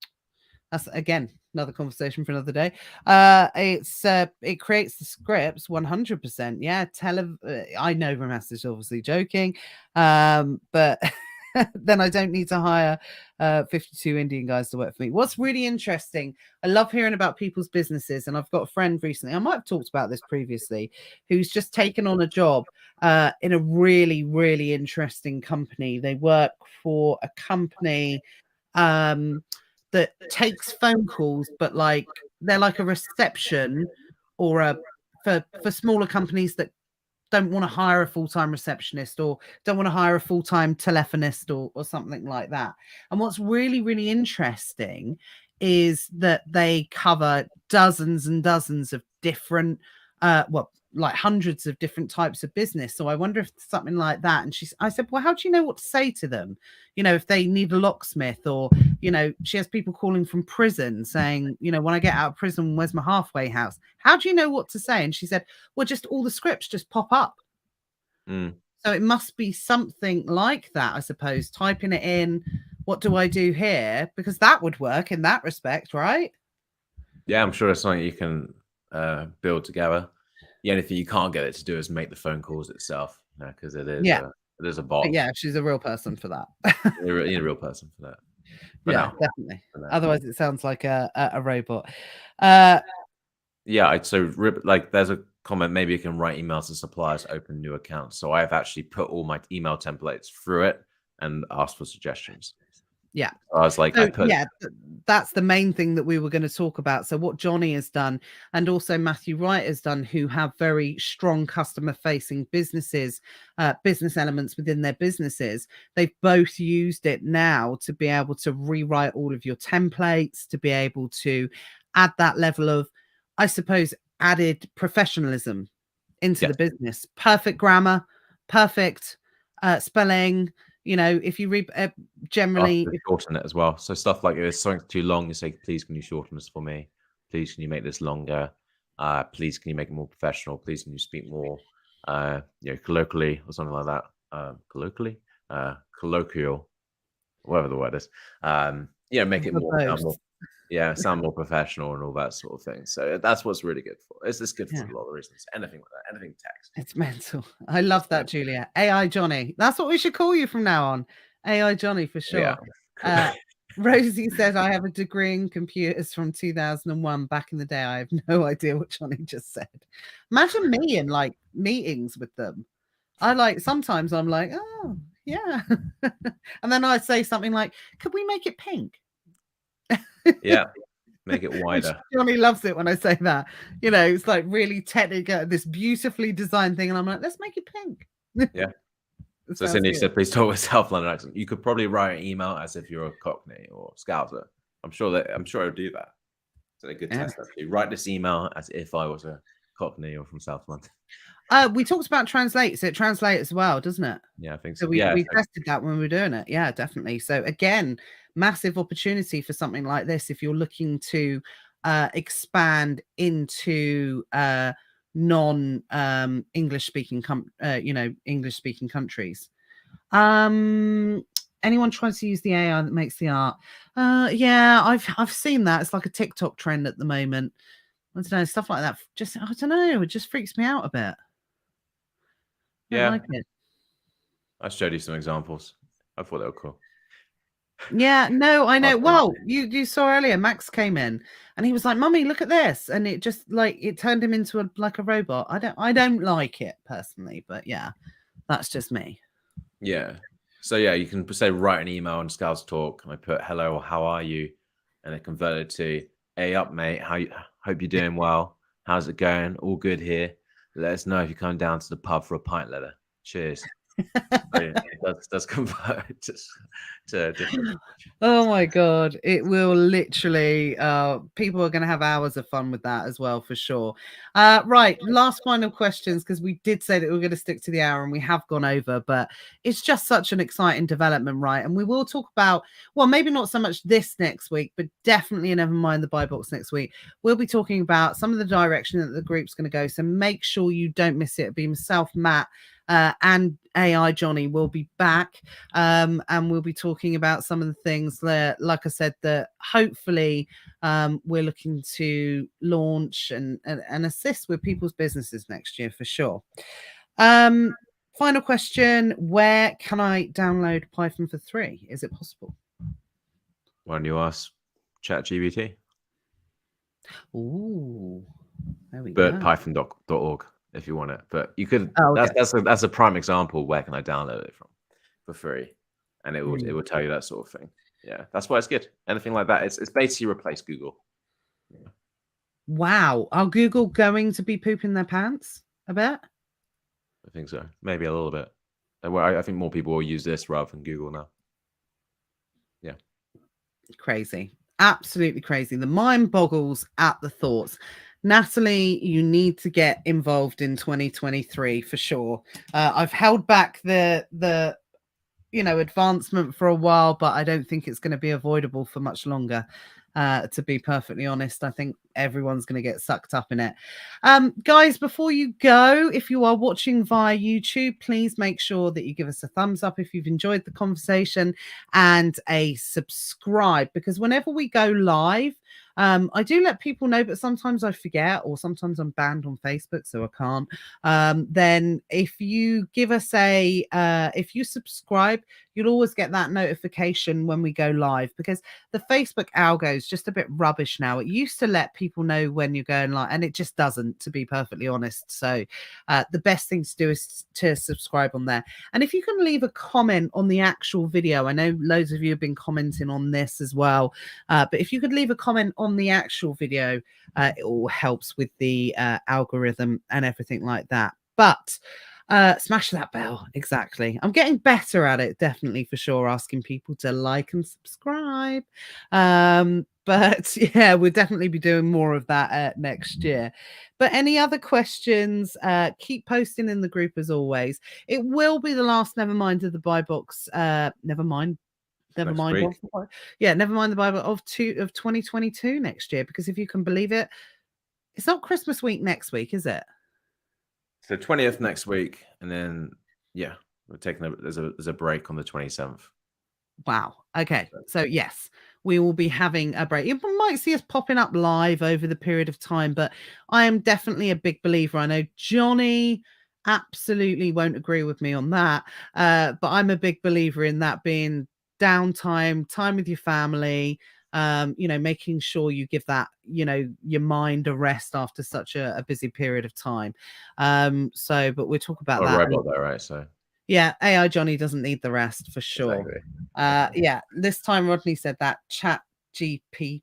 That's again another conversation for another day. It creates the scripts 100%. Yeah, I know Remaster's obviously joking, but then I don't need to hire 52 Indian guys to work for me. What's really interesting, I love hearing about people's businesses, and I've got a friend recently, I might have talked about this previously, who's just taken on a job in a really, really interesting company. They work for a company that takes phone calls, but they're like a reception or for smaller companies that don't want to hire a full-time receptionist or don't want to hire a full-time telephonist or something like that. And what's really, really interesting is that they cover dozens and dozens of different, hundreds of different types of business. So I wonder if something like that. And I said, well, how do you know what to say to them? If they need a locksmith, or, she has people calling from prison saying, when I get out of prison, where's my halfway house? How do you know what to say? And she said, well, just all the scripts just pop up. So it must be something like that, I suppose, typing it in. What do I do here? Because that would work in that respect, right? Yeah, I'm sure it's something you can build together. The only thing you can't get it to do is make the phone calls itself, because it is a bot. But yeah, she's a real person for that. You need a real person for that. Yeah, definitely. Otherwise, it sounds like a robot. Yeah, so there's a comment, maybe you can write emails to suppliers, open new accounts. So I've actually put all my email templates through it and asked for suggestions. Yeah. So I was like, that's the main thing that we were going to talk about. So what Jonny has done, and also Matthew Wright has done, who have very strong customer facing businesses, business elements within their businesses. They've both used it now to be able to rewrite all of your templates, to be able to add that level of, I suppose, added professionalism into the business. Perfect grammar, perfect spelling. You know, if you read generally shorten it as well. So stuff like if something's too long, you say, please can you shorten this for me? Please can you make this longer? Please can you make it more professional? Please can you speak more colloquially or something like that? Colloquial, whatever the word is. Make it sound more professional and all that sort of thing. So that's what's really good for. It's good for a lot of reasons. Anything like that, anything text. It's mental. I love that, Julia. AI Jonny. That's what we should call you from now on. AI Jonny for sure. Yeah. Rosie said, I have a degree in computers from 2001. Back in the day, I have no idea what Jonny just said. Imagine me in like meetings with them. Sometimes I'm like, oh, yeah. And then I say something like, could we make it pink? Yeah. Make it wider. Jonny loves it when I say that. You know, it's like really technical, this beautifully designed thing. And I'm like, let's make it pink. Yeah. So Cindy said, please talk with South London accent. You could probably write an email as if you're a Cockney or Scouser. I'm sure I would do that. So a good test actually. Write this email as if I was a Cockney or from South London. We talked about translate, so it translates as well, doesn't it? Yeah, I think so. We tested that when we were doing it. Yeah, definitely. So again, massive opportunity for something like this if you're looking to expand into non English speaking English speaking countries. Anyone tries to use the AI that makes the art? Yeah, I've seen that. It's like a TikTok trend at the moment. I don't know, stuff like that. Just I don't know, it just freaks me out a bit. Yeah, like it. I showed you some examples. I thought they were cool. Yeah, no, I know. Well, you saw earlier, Max came in and he was like, "Mummy, look at this," and it just like it turned him into a robot. I don't like it personally, but yeah, that's just me. Yeah. So yeah, you can say write an email on Scouts Talk, and I put hello or how are you, and it converted to hey up mate, hope you're doing well. How's it going? All good here. Let us know if you come down to the pub for a pint later. Cheers. That's convert to different. Oh my god, it will literally people are going to have hours of fun with that as well for sure. Right, last final questions, because we did say that we were going to stick to the hour and we have gone over, but it's just such an exciting development, right? And we will talk about, well, maybe not so much this next week, but definitely never mind the buy box next week. We'll be talking about some of the direction that the group's going to go, so make sure you don't miss it. It'll be myself, Matt, and AI Jonny will be back, and we'll be talking about some of the things that, like I said, that hopefully we're looking to launch and assist with people's businesses next year for sure. Final question: where can I download Python for 3? Is it possible? Why don't you ask ChatGPT? Ooh, there we go. But python.org. If you want it, but you could. That's a prime example. Where can I download it from for free? And it will tell you that sort of thing. Yeah, that's why it's good. Anything like that, it's basically replaced Google. Yeah. Wow, are Google going to be pooping their pants a bit? I think so. Maybe a little bit. I think more people will use this rather than Google now. Yeah, crazy, absolutely crazy. The mind boggles at the thoughts. Natalie, you need to get involved in 2023 for sure. I've held back the advancement for a while, but I don't think it's going to be avoidable for much longer. To be perfectly honest, I think everyone's going to get sucked up in it. Guys, before you go, if you are watching via YouTube, please make sure that you give us a thumbs up if you've enjoyed the conversation, and a subscribe, because whenever we go live, I do let people know, but sometimes I forget, or sometimes I'm banned on Facebook, so I can't. Then if you give us if you subscribe, you'll always get that notification when we go live, because the Facebook algo is just a bit rubbish now. It used to let people know when you're going live, and it just doesn't, to be perfectly honest. So the best thing to do is to subscribe on there. And if you can leave a comment on the actual video, I know loads of you have been commenting on this as well, but if you could leave a comment on the actual video, it all helps with the algorithm and everything like that. But smash that bell. Exactly. I'm getting better at it, definitely, for sure, asking people to like and subscribe. But yeah, we'll definitely be doing more of that next year. But any other questions, keep posting in the group as always. It will be the last Never Mind of the Buy Box. Never mind the Bible of 2022 next year, because if you can believe it, it's not Christmas week next week, is it? So 20th next week, and then yeah, we're taking there's a break on the 27th. Wow. Okay. So yes, we will be having a break. You might see us popping up live over the period of time, but I am definitely a big believer. I know Jonny absolutely won't agree with me on that, but I'm a big believer in that being downtime, time with your family, making sure you give that, your mind a rest after such a busy period of time. But we'll talk about that. Robot though, right? So yeah, AI Jonny doesn't need the rest for sure. Exactly. Yeah, this time Rodney said that GTP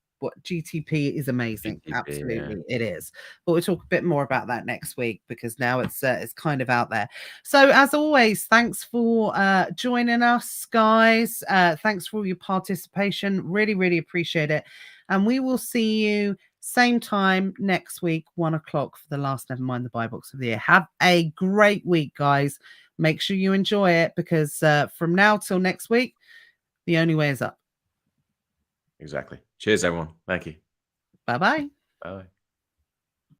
is amazing. GTP, Absolutely, it is. But we'll talk a bit more about that next week, because now it's kind of out there. So as always, thanks for joining us, guys. Thanks for all your participation. Really, really appreciate it. And we will see you same time next week, 1 o'clock, for the last Never Mind the Buy Box of the year. Have a great week, guys. Make sure you enjoy it, because from now till next week, the only way is up. Exactly. Cheers, everyone. Thank you. Bye-bye. Bye.